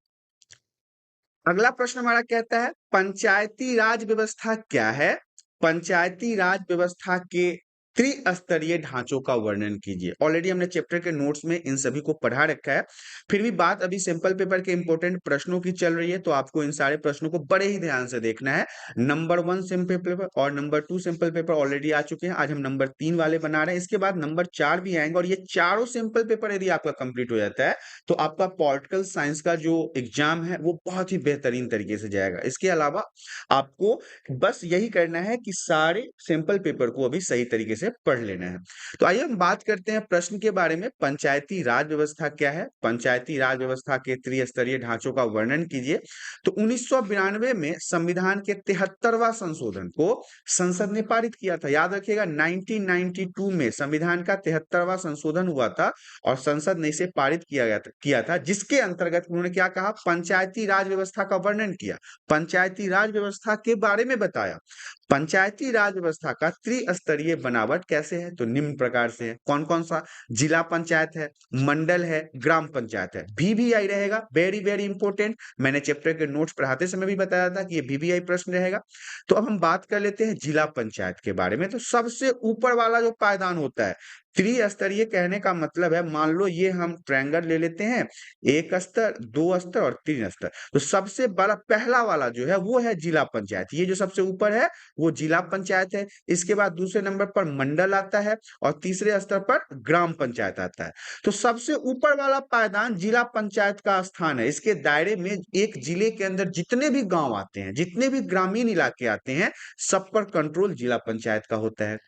अगला प्रश्न हमारा कहता है पंचायती राज व्यवस्था क्या है? पंचायती राज व्यवस्था के त्रिस्तरीय ढांचों का वर्णन कीजिए। ऑलरेडी हमने चैप्टर के नोट्स में इन सभी को पढ़ा रखा है, फिर भी बात अभी सिंपल पेपर के इंपॉर्टेंट प्रश्नों की चल रही है, तो आपको इन सारे प्रश्नों को बड़े ही ध्यान से देखना है। नंबर 1 सिंपल पेपर और नंबर 2 सिंपल पेपर ऑलरेडी आ चुके हैं, आज हम नंबर 3 वाले बना रहे हैं। इसके बाद नंबर 4 भी आएंगे और ये चारों सिंपल पेपर यदि आपका कंप्लीट हो जाता है तो आपका पॉलिटिकल साइंस का जो एग्जाम है वो बहुत ही बेहतरीन तरीके से जाएगा। इसके अलावा आपको बस यही करना है कि सारे सिंपल पेपर को अभी सही तरीके से पढ़ लेना है। तो आइए हम बात करते हैं प्रश्न के बारे में, पंचायती राज व्यवस्था क्या है? पंचायती राज व्यवस्था के त्रिस्तरीय ढांचों का वर्णन कीजिए। तो 1992 में संविधान के 73वां संशोधन को संसद ने पारित किया था। याद रखिएगा 1992 में संविधान का 73वां संशोधन हुआ था और संसद ने इसे पारित किया था, जिसके अंतर्गत उन्होंने क्या कहा? पंचायती राज व्यवस्था का वर्णन किया, पंचायती राज व्यवस्था के बारे में बताया। पंचायती राज व्यवस्था का त्रिस्तरीय बनावट कैसे है? तो निम्न प्रकार से है। कौन कौन सा? जिला पंचायत है, मंडल है, ग्राम पंचायत है। वीवीआई रहेगा, वेरी वेरी इंपॉर्टेंट। मैंने चैप्टर के नोट्स पढ़ाते समय भी बताया था कि ये वीवीआई प्रश्न रहेगा। तो अब हम बात कर लेते हैं जिला पंचायत के बारे में। तो सबसे ऊपर वाला जो पायदान होता है, त्रिस्तरीय कहने का मतलब है, मान लो ये हम ट्रायंगल ले लेते हैं, 1 स्तर, 2 स्तर और 3 स्तर। तो सबसे बड़ा पहला वाला जो है वो है जिला पंचायत। ये जो सबसे ऊपर है वो जिला पंचायत है। इसके बाद दूसरे नंबर पर मंडल आता है और तीसरे स्तर पर ग्राम पंचायत आता है। तो सबसे ऊपर वाला पायदान जिला पंचायत का स्थान है। इसके दायरे में एक जिले के अंदर जितने भी गांव आते हैं, जितने भी ग्रामीण इलाके आते हैं, सब पर कंट्रोल जिला पंचायत का होता है।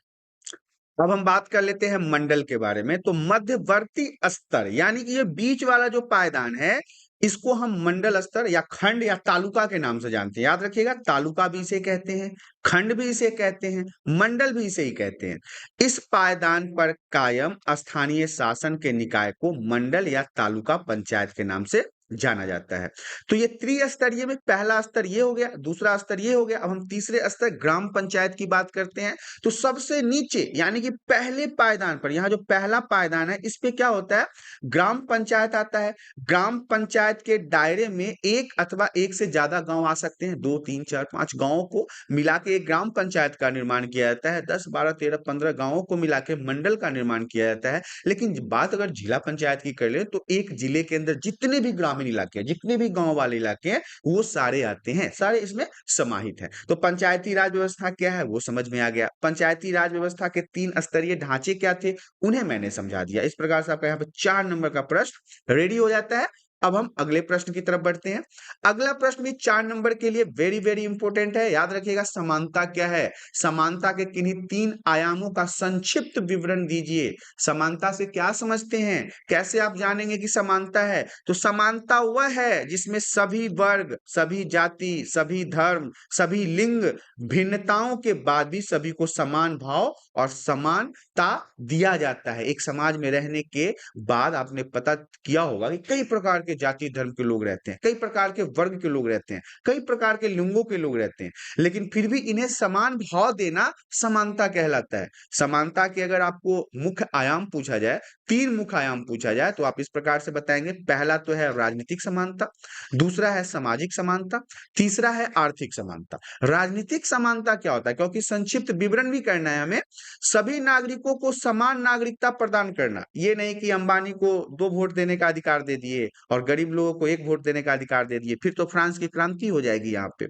अब हम बात कर लेते हैं मंडल के बारे में। तो मध्यवर्ती स्तर यानी कि ये बीच वाला जो पायदान है, इसको हम मंडल स्तर या खंड या तालुका के नाम से जानते हैं। याद रखिएगा, तालुका भी इसे कहते हैं, खंड भी इसे कहते हैं, मंडल भी इसे ही कहते हैं। इस पायदान पर कायम स्थानीय शासन के निकाय को मंडल या तालुका पंचायत के नाम से जाना जाता है। तो ये त्रिस्तरीय में पहला स्तर ये हो गया, दूसरा स्तर ये हो गया। अब हम तीसरे स्तर ग्राम पंचायत की बात करते हैं। तो सबसे नीचे यानी कि पहले पायदान पर, यहाँ जो पहला पायदान है, इस पे क्या होता है? ग्राम पंचायत आता है। ग्राम पंचायत के दायरे में एक अथवा एक से ज्यादा गांव आ सकते हैं, 2 3 4 5 गांवों को मिला के एक ग्राम पंचायत का निर्माण किया जाता है। 10 12 13 15 गांवों को मिला के मंडल का निर्माण किया जाता है। लेकिन बात अगर जिला पंचायत की कर ले तो एक जिले के अंदर जितने भी ग्रामीण इलाके हैं, जितने भी गांव वाले इलाके हैं, वो सारे आते हैं, सारे इसमें समाहित है। तो पंचायती राज व्यवस्था क्या है वो समझ में आ गया। पंचायती राज व्यवस्था के 3 स्तरीय ढांचे क्या थे उन्हें मैंने समझा दिया। इस प्रकार से आपका यहाँ पे 4 नंबर का प्रश्न रेडी हो जाता है। अब हम अगले प्रश्न की तरफ बढ़ते हैं। अगला प्रश्न भी 4 नंबर के लिए वेरी वेरी इंपॉर्टेंट है। याद रखिएगा, समानता क्या है? समानता के किन्हीं 3 आयामों का संक्षिप्त विवरण दीजिए। समानता से क्या समझते हैं? कैसे आप जानेंगे कि समानता है? तो समानता वह है जिसमें सभी वर्ग, सभी जाति, सभी धर्म, सभी लिंग, भिन्नताओं के बाद भी सभी को समान भाव और समानता दिया जाता है। एक समाज में रहने के बाद आपने पता किया होगा कि कई प्रकार के जाति धर्म के लोग रहते हैं, कई प्रकार के वर्ग के लोग रहते हैं, कई प्रकार के लिंगों के लोग रहते हैं, लेकिन फिर भी इन्हें समान भाव देना समानता कहलाता है। समानता के अगर आपको मुख्य आयाम पूछा जाए, 3 मुख्य आयाम पूछा जाए, तो आप इस प्रकार से बताएंगे। पहला तो है राजनीतिक समानता, दूसरा है सामाजिक समानता, तीसरा है आर्थिक समानता। राजनीतिक समानता क्या होता है? क्योंकि संक्षिप्त विवरण भी करना है हमें। सभी नागरिकों को समान नागरिकता प्रदान करना, ये नहीं कि अंबानी को 2 वोट देने का अधिकार दे दिए और गरीब लोगों को 1 वोट देने का अधिकार दे दिए, फिर तो फ्रांस की क्रांति हो जाएगी यहाँ पे।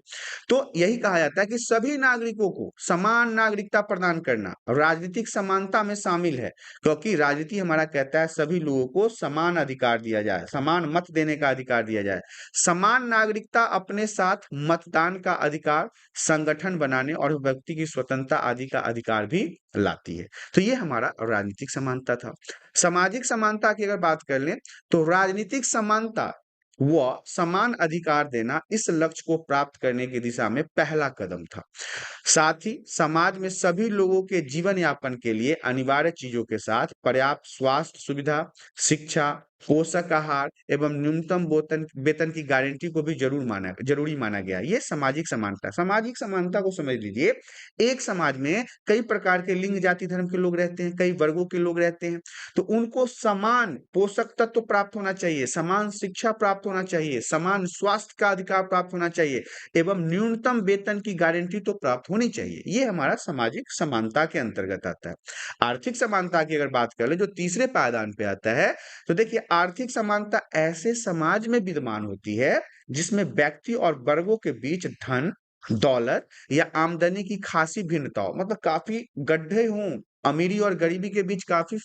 तो यही कहा जाता है कि सभी नागरिकों को समान नागरिकता प्रदान करना राजनीतिक समानता में शामिल है, क्योंकि राजनीति हमारा कहता है सभी लोगों को समान अधिकार दिया जाए, समान मत देने का अधिकार दिया जाए। समान नागरिकता अपने साथ मतदान का अधिकार, संगठन बनाने और व्यक्ति की स्वतंत्रता आदि का अधिकार भी लाती है। तो ये हमारा राजनीतिक समानता था। सामाजिक समानता की अगर बात कर लें, तो राजनीतिक समानता व समान अधिकार देना इस लक्ष्य को प्राप्त करने की दिशा में पहला कदम था। साथ ही समाज में सभी लोगों के जीवन यापन के लिए अनिवार्य चीजों के साथ पर्याप्त स्वास्थ्य सुविधा, शिक्षा, पोषक आहार एवं न्यूनतम वेतन वेतन की गारंटी को भी जरूरी माना गया। ये सामाजिक समानता को समझ लीजिए। एक समाज में कई प्रकार के लिंग जाति धर्म के लोग रहते हैं, कई वर्गों के लोग रहते हैं, तो उनको समान पोषक तत्व प्राप्त होना चाहिए, समान शिक्षा प्राप्त होना चाहिए, समान स्वास्थ्य का अधिकार प्राप्त होना चाहिए एवं न्यूनतम वेतन की गारंटी तो प्राप्त होनी चाहिए। ये हमारा सामाजिक समानता के अंतर्गत आता है। आर्थिक समानता की अगर बात कर ले, जो तीसरे पायदान पे आता है, तो देखिए आर्थिक समानता ऐसे समाज में विद्यमान होती है जिसमें व्यक्ति और वर्गों के बीच धन, दौलत या आमदनी की खासी भिन्नता हो, मतलब काफी गड्ढे हों, अमीरी और गरीबी के बीच काफी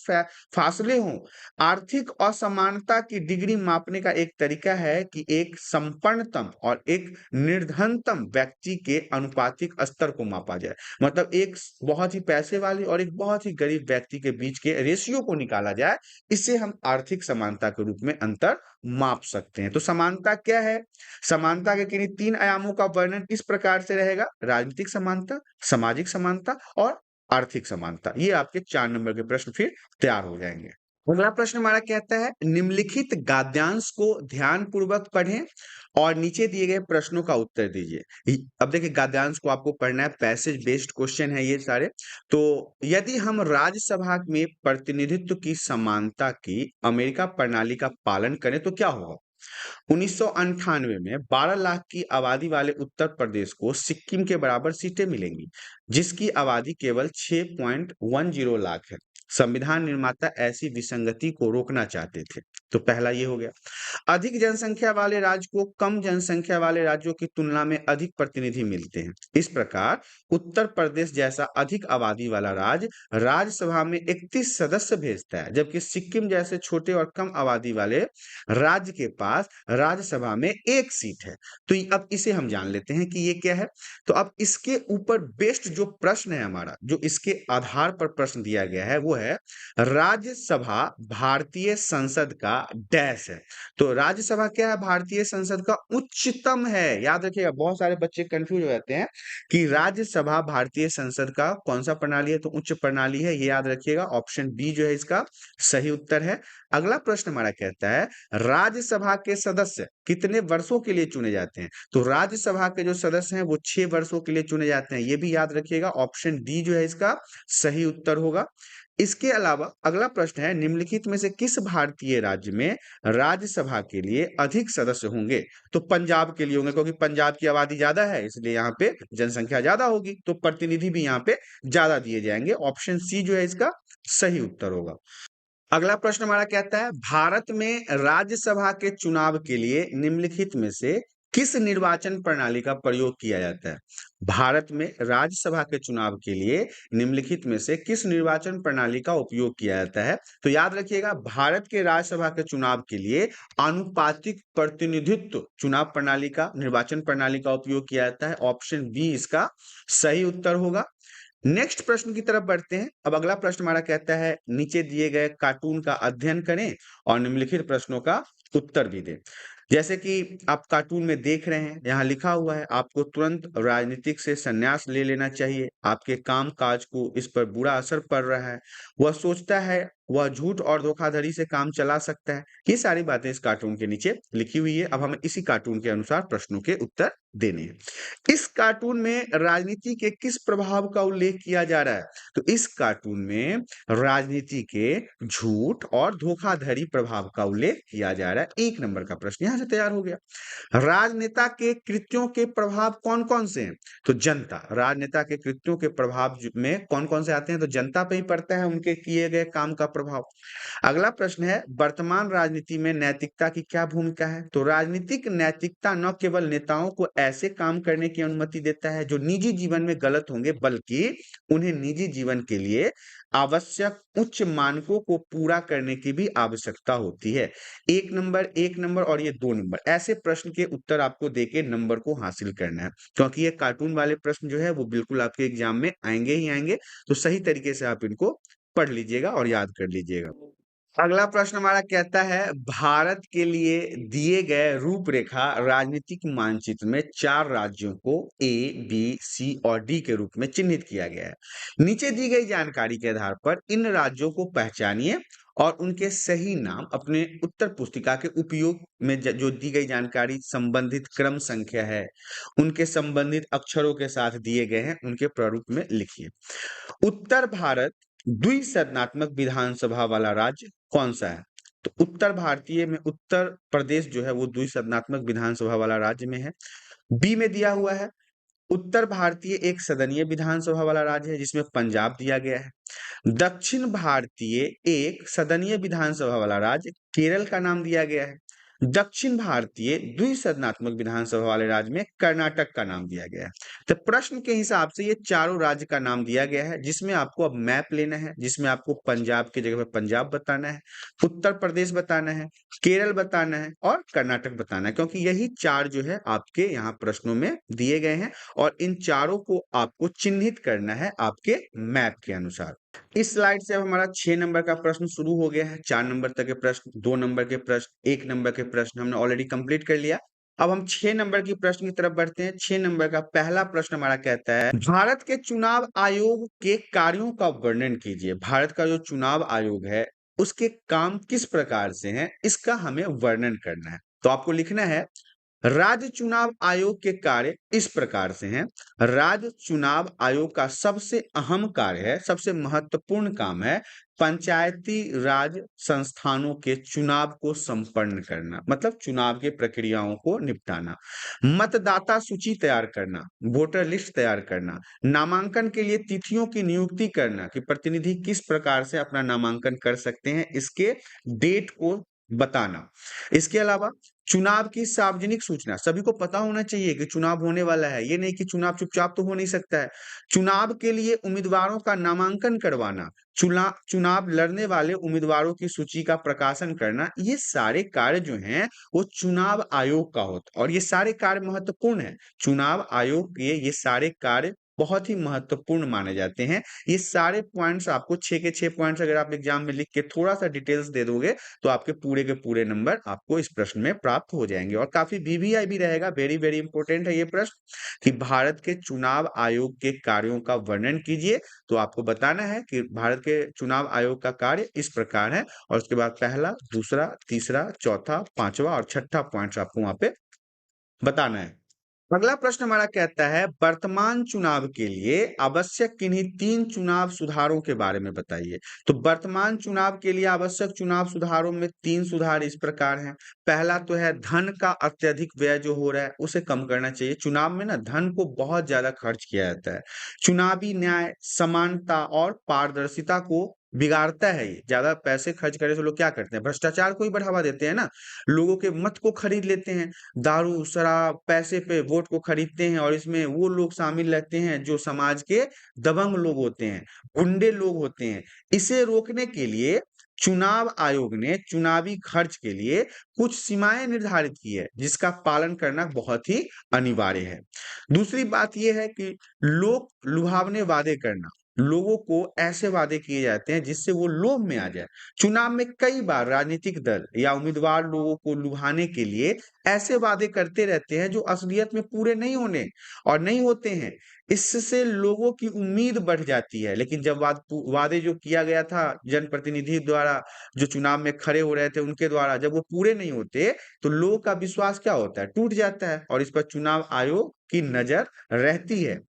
फासले हों। आर्थिक असमानता की डिग्री मापने का एक तरीका है कि एक संपन्नतम और एक निर्धनतम व्यक्ति के अनुपातिक स्तर को मापा जाए। मतलब एक बहुत ही पैसे वाले और एक बहुत ही गरीब व्यक्ति के बीच के रेशियो को निकाला जाए। इससे हम आर्थिक समानता के रूप में अंतर माप सकते हैं। तो समानता क्या है? समानता के किन्हीं तीन आयामों का वर्णन इस प्रकार से रहेगा: राजनीतिक समानता, सामाजिक समानता और आर्थिक समानता। ये आपके 4 नंबर के प्रश्न फिर तैयार हो जाएंगे। अगला प्रश्न हमारा कहता है, निम्नलिखित गद्यांश को ध्यान पूर्वक पढ़ें और नीचे दिए गए प्रश्नों का उत्तर दीजिए। अब देखिए गद्यांश को आपको पढ़ना है, पैसेज बेस्ड क्वेश्चन है ये सारे। तो यदि हम राज्यसभा में प्रतिनिधित्व की समानता की अमेरिका प्रणाली का पालन करें तो क्या होगा? 1998 में 12 लाख की आबादी वाले उत्तर प्रदेश को सिक्किम के बराबर सीटें मिलेंगी, जिसकी आबादी केवल 6.10 लाख है। संविधान निर्माता ऐसी विसंगति को रोकना चाहते थे। तो पहला ये हो गया। अधिक जनसंख्या वाले राज्य को कम जनसंख्या वाले राज्यों की तुलना में अधिक प्रतिनिधि मिलते हैं। इस प्रकार उत्तर प्रदेश जैसा अधिक आबादी वाला राज्य राज्यसभा में 31 सदस्य भेजता है, जबकि सिक्किम जैसे छोटे और कम आबादी वाले राज्य के पास राज्यसभा में 1 सीट है। तो अब इसे हम जान लेते हैं कि ये क्या है। तो अब इसके ऊपर बेस्ड जो प्रश्न है हमारा, जो इसके आधार पर प्रश्न दिया गया है, वो है राज्यसभा भारतीय संसद का डैश है। तो राज्यसभा क्या है? भारतीय संसद का उच्चतम है। याद रखिएगा, बहुत सारे बच्चे कंफ्यूज हो जाते हैं कि राज्यसभा भारतीय संसद का कौन सा प्रणाली है, तो उच्च प्रणाली है। ये याद रखिएगा, ऑप्शन बी जो है इसका सही उत्तर है। अगला प्रश्न हमारा कहता है, राज्यसभा के सदस्य कितने वर्षों के लिए चुने जाते हैं? तो राज्यसभा के जो सदस्य हैं वो 6 वर्षों के लिए चुने जाते हैं। ये भी याद रखिएगा, ऑप्शन डी जो है इसका सही उत्तर होगा। इसके अलावा अगला प्रश्न है, निम्नलिखित में से किस भारतीय राज्य में राज्यसभा के लिए अधिक सदस्य होंगे? तो पंजाब के लिए होंगे, क्योंकि पंजाब की आबादी ज्यादा है, इसलिए यहाँ पे जनसंख्या ज्यादा होगी, तो प्रतिनिधि भी यहाँ पे ज्यादा दिए जाएंगे। ऑप्शन सी जो है इसका सही उत्तर होगा। अगला प्रश्न हमारा कहता है, भारत में राज्यसभा के चुनाव के लिए निम्नलिखित में से किस निर्वाचन प्रणाली का प्रयोग किया जाता है? भारत में राज्यसभा के चुनाव के लिए निम्नलिखित में से किस निर्वाचन प्रणाली का उपयोग किया जाता है? तो याद रखिएगा, भारत के राज्यसभा के चुनाव के लिए आनुपातिक प्रतिनिधित्व चुनाव प्रणाली का, निर्वाचन प्रणाली का उपयोग किया जाता है। ऑप्शन बी इसका सही उत्तर होगा। नेक्स्ट प्रश्न की तरफ बढ़ते हैं। अब अगला प्रश्न हमारा कहता है, नीचे दिए गए कार्टून का अध्ययन करें और निम्नलिखित प्रश्नों का उत्तर भी दें। जैसे कि आप कार्टून में देख रहे हैं, यहाँ लिखा हुआ है, आपको तुरंत राजनीतिक से संन्यास ले लेना चाहिए, आपके काम काज को इस पर बुरा असर पड़ रहा है, वह सोचता है वह झूठ और धोखाधड़ी से काम चला सकता है। ये सारी बातें इस कार्टून के नीचे लिखी हुई है। अब हमें इसी कार्टून के अनुसार प्रश्नों के उत्तर देने हैं। इस कार्टून में राजनीति के किस प्रभाव का उल्लेख किया जा रहा है? तो इस कार्टून में राजनीति के झूठ और धोखाधड़ी प्रभाव का उल्लेख किया जा रहा है। 1 नंबर का प्रश्न यहां से तैयार हो गया। राजनेता के कृत्यों के प्रभाव कौन-कौन से हैं? तो जनता, राजनेता के कृत्यों के प्रभाव में कौन-कौन से आते हैं? तो जनता पे ही पड़ता है उनके किए गए काम का प्रभाव। अगला प्रश्न है, वर्तमान राजनीति में नैतिकता की क्या भूमिका है? तो राजनीतिक नैतिकता न केवल नेताओं को ऐसे काम करने की अनुमति देता है जो निजी जीवन में गलत होंगे, बल्कि उन्हें निजी जीवन के लिए आवश्यक उच्च मानकों को पूरा करने की भी आवश्यकता होती है। 1 नंबर और ये 2 नंबर ऐसे प्रश्न के उत्तर आपको देके नंबर को हासिल करना है, क्योंकि ये कार्टून वाले प्रश्न जो है वो बिल्कुल आपके एग्जाम में आएंगे ही आएंगे। तो सही तरीके से आप इनको पढ़ लीजिएगा और याद कर लीजिएगा। अगला प्रश्न हमारा कहता है, भारत के लिए दिए गए रूपरेखा राजनीतिक मानचित्र में 4 राज्यों को ए, बी, सी और डी के रूप में चिन्हित किया गया है। नीचे दी गई जानकारी के आधार पर इन राज्यों को पहचानिए और उनके सही नाम अपने उत्तर पुस्तिका के उपयोग में जो दी गई जानकारी संबंधित क्रम संख्या है, उनके संबंधित अक्षरों के साथ दिए गए हैं, उनके प्रारूप में लिखिए। उत्तर भारत द्विसदनात्मक विधानसभा वाला राज्य कौन सा है? तो उत्तर भारतीय में उत्तर प्रदेश जो है वो द्विसदनात्मक विधानसभा वाला राज्य में है। बी में दिया हुआ है, उत्तर भारतीय एक सदनीय विधानसभा वाला राज्य है जिसमें पंजाब दिया गया है। दक्षिण भारतीय एक सदनीय विधानसभा वाला राज्य केरल का नाम दिया गया है। दक्षिण भारतीय द्विसदनात्मक विधानसभा वाले राज्य में कर्नाटक का नाम दिया गया है। तो प्रश्न के हिसाब से ये चारों राज्य का नाम दिया गया है, जिसमें आपको अब मैप लेना है, जिसमें आपको पंजाब की जगह पे पंजाब बताना है, उत्तर प्रदेश बताना है, केरल बताना है और कर्नाटक बताना है, क्योंकि यही 4 जो है आपके यहाँ प्रश्नों में दिए गए हैं और इन चारों को आपको चिन्हित करना है आपके मैप के अनुसार। इस स्लाइड से अब हमारा 6 नंबर का प्रश्न शुरू हो गया है। 4 नंबर तक के प्रश्न, 2 नंबर के प्रश्न, 1 नंबर के प्रश्न हमने ऑलरेडी कंप्लीट कर लिया। अब हम 6 नंबर की प्रश्न की तरफ बढ़ते हैं। 6 नंबर का पहला प्रश्न हमारा कहता है, भारत के चुनाव आयोग के कार्यों का वर्णन कीजिए। भारत का जो चुनाव आयोग है उसके काम किस प्रकार से हैं, इसका हमें वर्णन करना है। तो आपको लिखना है, राज्य चुनाव आयोग के कार्य इस प्रकार से हैं। राज्य चुनाव आयोग का सबसे अहम कार्य है, सबसे महत्वपूर्ण काम है पंचायती राज संस्थानों के चुनाव को संपन्न करना, मतलब चुनाव के प्रक्रियाओं को निपटाना, मतदाता सूची तैयार करना, वोटर लिस्ट तैयार करना, नामांकन के लिए तिथियों की नियुक्ति करना कि प्रतिनिधि किस प्रकार से अपना नामांकन कर सकते हैं, इसके डेट को बताना। इसके अलावा चुनाव की सार्वजनिक सूचना, सभी को पता होना चाहिए कि चुनाव होने वाला है, ये नहीं कि चुनाव चुपचाप तो हो नहीं सकता है। चुनाव के लिए उम्मीदवारों का नामांकन करवाना, चुनाव लड़ने वाले उम्मीदवारों की सूची का प्रकाशन करना, ये सारे कार्य जो हैं वो चुनाव आयोग का होता है और ये सारे कार्य महत्वपूर्ण है। चुनाव आयोग के ये सारे कार्य बहुत ही महत्वपूर्ण माने जाते हैं। ये सारे पॉइंट्स आपको 6 के 6 पॉइंट्स अगर आप एग्जाम में लिख के थोड़ा सा डिटेल्स दे दोगे तो आपके पूरे के पूरे नंबर आपको इस प्रश्न में प्राप्त हो जाएंगे और काफी वीवीआई भी रहेगा। वेरी वेरी इंपॉर्टेंट है ये प्रश्न कि भारत के चुनाव आयोग के कार्यों का वर्णन कीजिए। तो आपको बताना है कि भारत के चुनाव आयोग का कार्य इस प्रकार है और उसके बाद पहला, दूसरा, तीसरा, चौथा, पांचवा और छठा पॉइंट आपको वहां पे बताना है। अगला प्रश्न हमारा कहता है, वर्तमान चुनाव के लिए आवश्यक किन्हीं 3 चुनाव सुधारों के बारे में बताइए। तो वर्तमान चुनाव के लिए आवश्यक चुनाव सुधारों में 3 सुधार इस प्रकार हैं। पहला तो है धन का अत्यधिक व्यय जो हो रहा है उसे कम करना चाहिए। चुनाव में ना धन को बहुत ज्यादा खर्च किया जाता है। चुनावी न्याय, समानता और पारदर्शिता को बिगाड़ता है। ये ज्यादा पैसे खर्च करे तो लोग क्या करते हैं, भ्रष्टाचार को ही बढ़ावा देते हैं ना। लोगों के मत को खरीद लेते हैं, दारू, शराब, पैसे पे वोट को खरीदते हैं और इसमें वो लोग शामिल रहते हैं जो समाज के दबंग लोग होते हैं, गुंडे लोग होते हैं। इसे रोकने के लिए चुनाव आयोग ने चुनावी खर्च के लिए कुछ सीमाएं निर्धारित की है, जिसका पालन करना बहुत ही अनिवार्य है। दूसरी बात यह है कि लोक लुभावने वादे करना, लोगों को ऐसे वादे किए जाते हैं जिससे वो लोभ में आ जाए। चुनाव में कई बार राजनीतिक दल या उम्मीदवार लोगों को लुभाने के लिए ऐसे वादे करते रहते हैं जो असलियत में पूरे नहीं होने और नहीं होते हैं। इससे लोगों की उम्मीद बढ़ जाती है, लेकिन जब वादे जो किया गया था जनप्रतिनिधि द्वारा, जो चुनाव में खड़े हो रहे थे उनके द्वारा, जब वो पूरे नहीं होते तो लोगों का विश्वास क्या होता है, टूट जाता है और इस पर चुनाव आयोग की नजर रहती है।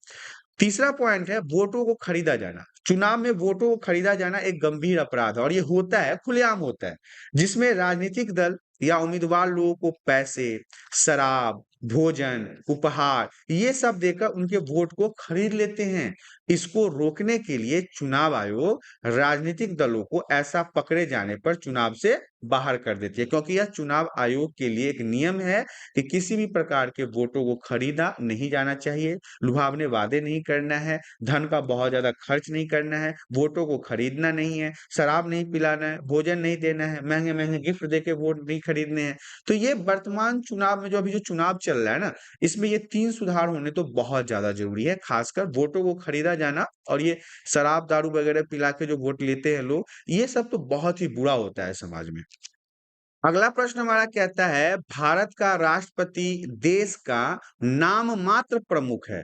तीसरा पॉइंट है वोटों को खरीदा जाना। चुनाव में वोटों को खरीदा जाना एक गंभीर अपराध है और ये होता है, खुलेआम होता है, जिसमें राजनीतिक दल या उम्मीदवार लोगों को पैसे, शराब, भोजन, उपहार ये सब देकर उनके वोट को खरीद लेते हैं। इसको रोकने के लिए चुनाव आयोग राजनीतिक दलों को ऐसा पकड़े जाने पर चुनाव से बाहर कर देती है, क्योंकि यह चुनाव आयोग के लिए एक नियम है कि किसी भी प्रकार के वोटों को खरीदा नहीं जाना चाहिए, लुभावने वादे नहीं करना है, धन का बहुत ज्यादा खर्च नहीं करना है, वोटों को खरीदना नहीं है, शराब नहीं पिलाना है, भोजन नहीं देना है, महंगे महंगे गिफ्ट देके वोट नहीं खरीदने हैं। तो ये वर्तमान चुनाव में जो अभी जो चुनाव चल रहा है ना, इसमें ये 3 सुधार होने तो बहुत ज़्यादा ज़रूरी है। ख़ासकर वोटों को खरीदा जाना और ये शराब, दारू वग़ैरह पिला के जो वोट लेते हैं लोग, ये सब तो बहुत ही बुरा होता है समाज में। अगला प्रश्न हमारा कहता है, भारत का राष्ट्रपति देश का नाम मात्र प्रमुख है।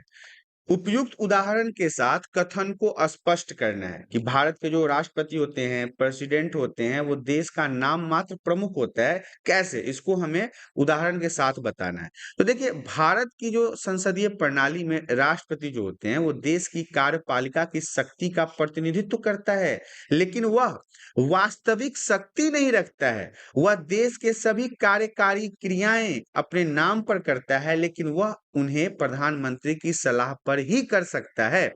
उपयुक्त उदाहरण के साथ कथन को स्पष्ट करना है कि भारत के जो राष्ट्रपति होते हैं, प्रेसिडेंट होते हैं, वो देश का नाम मात्र प्रमुख होता है। कैसे? इसको हमें उदाहरण के साथ बताना है। तो देखिए, भारत की जो संसदीय प्रणाली में राष्ट्रपति जो होते हैं, वो देश की कार्यपालिका की शक्ति का प्रतिनिधित्व करता है, लेकिन वह वास्तविक शक्ति नहीं रखता है। वह देश के सभी कार्यकारी क्रियाएं अपने नाम पर करता है, लेकिन वह उन्हें प्रधानमंत्री की सलाह पर ही कर सकता है।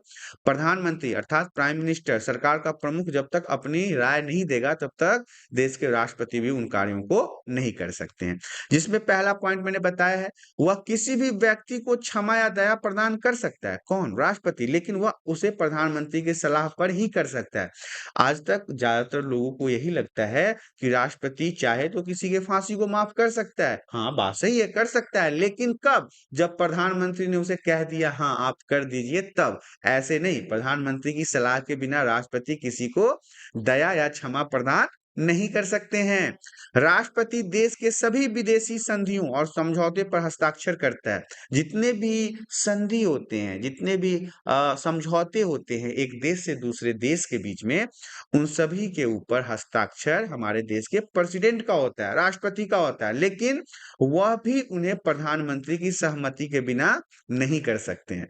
प्रधानमंत्री अर्थात प्राइम मिनिस्टर सरकार का प्रमुख जब तक अपनी राय नहीं देगा, तब तक देश के राष्ट्रपति भी उन कार्यों को नहीं कर सकते हैं। जिसमें पहला पॉइंट मैंने बताया है, वह किसी भी व्यक्ति को क्षमा या दया प्रदान कर सकता है। कौन? राष्ट्रपति। लेकिन वह उसे प्रधानमंत्री की सलाह पर ही कर सकता है। आज तक ज्यादातर लोगों को यही लगता है कि राष्ट्रपति चाहे तो किसी के फांसी को माफ कर सकता है। हाँ, बात सही है, कर सकता है, लेकिन कब? जब प्रधानमंत्री ने उसे कह दिया हाँ आप कर दीजिए तब। ऐसे नहीं, प्रधानमंत्री की सलाह के बिना राष्ट्रपति किसी को दया या क्षमा प्रदान नहीं कर सकते हैं। राष्ट्रपति देश के सभी विदेशी संधियों और समझौते पर हस्ताक्षर करता है। जितने भी संधि होते हैं, जितने भी समझौते होते हैं एक देश से दूसरे देश के बीच में, उन सभी के ऊपर हस्ताक्षर हमारे देश के प्रेसिडेंट का होता है, राष्ट्रपति का होता है, लेकिन वह भी उन्हें प्रधानमंत्री की सहमति के बिना नहीं कर सकते हैं।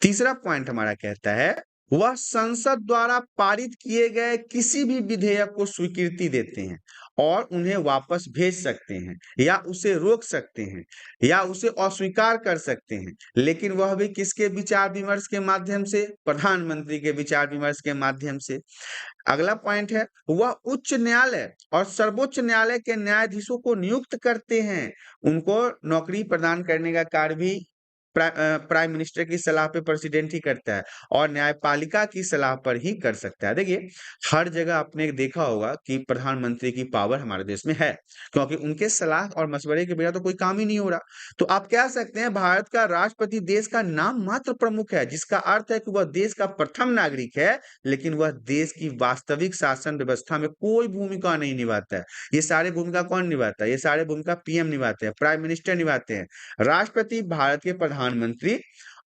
तीसरा पॉइंट हमारा कहता है, वह संसद द्वारा पारित किए गए किसी भी विधेयक को स्वीकृति देते हैं और उन्हें वापस भेज सकते हैं या उसे रोक सकते हैं या उसे अस्वीकार कर सकते हैं, लेकिन वह भी किसके विचार विमर्श के माध्यम से? प्रधानमंत्री के विचार विमर्श के माध्यम से। अगला पॉइंट है, वह उच्च न्यायालय और सर्वोच्च न्यायालय के न्यायाधीशों को नियुक्त करते हैं। उनको नौकरी प्रदान करने का कार्य भी प्राइम मिनिस्टर की सलाह पे प्रेसिडेंट ही करता है और न्यायपालिका की सलाह पर ही कर सकता है। देखिए, हर जगह आपने देखा होगा कि प्रधानमंत्री की पावर हमारे देश में है, क्योंकि उनके सलाह और मशवरे के बिना तो कोई काम ही नहीं हो रहा। तो आप कह सकते हैं भारत का राष्ट्रपति देश का नाम मात्र प्रमुख है, जिसका अर्थ है कि वह देश का प्रथम नागरिक है, लेकिन वह देश की वास्तविक शासन व्यवस्था में कोई भूमिका नहीं निभाता है। ये सारे भूमिका कौन निभाता है? ये सारे भूमिका पीएम निभाते हैं, प्राइम मिनिस्टर निभाते हैं। राष्ट्रपति भारत के प्रधानमंत्री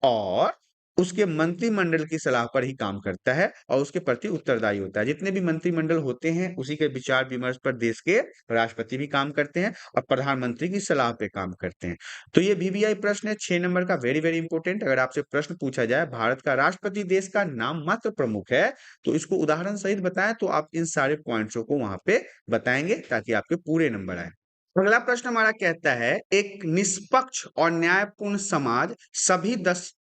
और उसके मंत्रिमंडल की सलाह पर ही काम करता है और उसके प्रति उत्तरदायी होता है। जितने भी मंत्रिमंडल होते हैं, उसी के विचार विमर्श पर देश के राष्ट्रपति भी काम करते हैं और प्रधानमंत्री की सलाह पे काम करते हैं। तो ये वीवीआई प्रश्न है 6 नंबर का, वेरी वेरी इंपॉर्टेंट। अगर आपसे प्रश्न पूछा जाए, भारत का राष्ट्रपति देश का नाम मात्र प्रमुख है, तो इसको उदाहरण सहित बताएं, तो आप इन सारे पॉइंट्सों को वहां पे बताएंगे ताकि आपके पूरे नंबर आए। अगला प्रश्न हमारा कहता है, एक निष्पक्ष और न्यायपूर्ण समाज सभी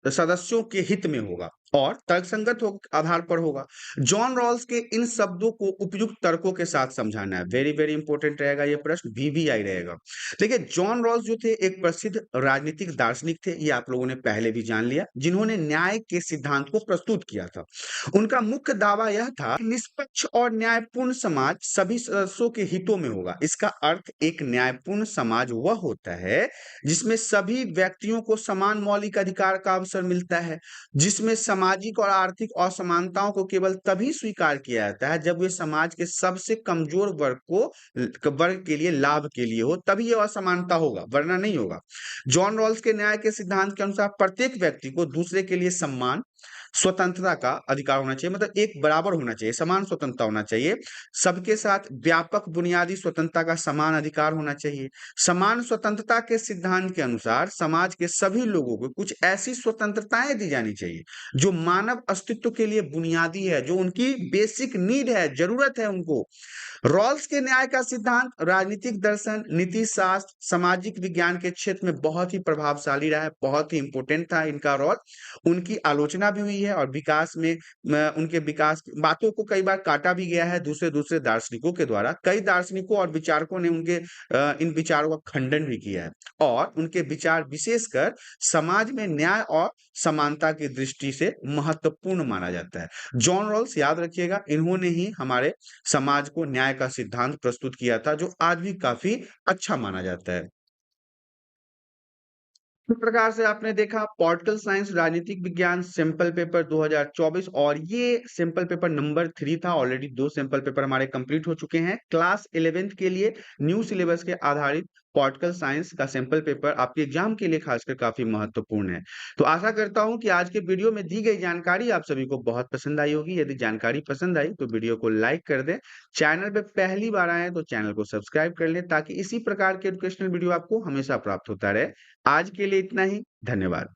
सदस्यों के हित में होगा और तर्कसंगत आधार पर होगा। जॉन रॉल्स के इन शब्दों को उपयुक्त तर्कों के साथ समझाना है। वेरी वेरी इंपॉर्टेंट रहेगा ये प्रश्न, वीवीआई रहेगा। देखिए, जॉन रॉल्स जो थे एक प्रसिद्ध राजनीतिक दार्शनिक थे, ये आप लोगों ने पहले भी जान लिया, जिन्होंने न्याय के सिद्धांत को प्रस्तुत किया था। उनका मुख्य दावा यह था, निष्पक्ष और न्यायपूर्ण समाज सभी सदस्यों के हितों में होगा। इसका अर्थ, एक न्यायपूर्ण समाज वह होता है जिसमें सभी व्यक्तियों को समान मौलिक अधिकार का अवसर मिलता है, जिसमें सामाजिक और आर्थिक असमानताओं को केवल तभी स्वीकार किया जाता है जब वे समाज के सबसे कमजोर वर्ग के लिए लाभ के लिए हो, तभी यह असमानता होगा, वरना नहीं होगा। जॉन रॉल्स के न्याय के सिद्धांत के अनुसार प्रत्येक व्यक्ति को दूसरे के लिए सम्मान, स्वतंत्रता का अधिकार होना चाहिए, मतलब एक बराबर होना चाहिए, समान स्वतंत्रता होना चाहिए। सबके साथ व्यापक बुनियादी स्वतंत्रता का समान अधिकार होना चाहिए। समान स्वतंत्रता के सिद्धांत के अनुसार समाज के सभी लोगों को कुछ ऐसी स्वतंत्रताएं दी जानी चाहिए जो मानव अस्तित्व के लिए बुनियादी है, जो उनकी बेसिक नीड है, जरूरत है उनको। रॉल्स के न्याय का सिद्धांत राजनीतिक दर्शन, नीति शास्त्र, सामाजिक विज्ञान के क्षेत्र में बहुत ही प्रभावशाली रहा है, बहुत ही इंपॉर्टेंट था इनका रोल। उनकी आलोचना भी हुई है और विकास में उनके विकास की बातों को कई बार काटा भी गया है दूसरे दूसरे दार्शनिकों के द्वारा। कई दार्शनिकों और विचारकों ने उनके इन विचारों का खंडन भी किया है, और उनके विचार विशेषकर समाज में न्याय और समानता की दृष्टि से महत्वपूर्ण माना जाता है। जॉन रॉल्स, याद रखिएगा, इन्होंने ही हमारे समाज को न्याय का सिद्धांत प्रस्तुत किया था, जो आज भी काफी अच्छा माना जाता है। इस प्रकार से आपने देखा पॉलिटिकल साइंस राजनीतिक विज्ञान सिंपल पेपर 2024, और ये सिंपल पेपर नंबर 3 था। ऑलरेडी 2 सिंपल पेपर हमारे कंप्लीट हो चुके हैं। क्लास 11th के लिए न्यू सिलेबस के आधारित पॉलिटिकल साइंस का सिंपल पेपर आपके एग्जाम के लिए खासकर काफी महत्वपूर्ण है। तो आशा करता हूं कि आज के वीडियो में दी गई जानकारी आप सभी को बहुत पसंद आई होगी। यदि जानकारी पसंद आई तो वीडियो को लाइक कर दें। चैनल पे पहली बार आए हैं तो चैनल को सब्सक्राइब कर लें, ताकि इसी प्रकार के एजुकेशनल वीडियो आपको हमेशा प्राप्त होता रहे। आज के लिए इतना ही। धन्यवाद।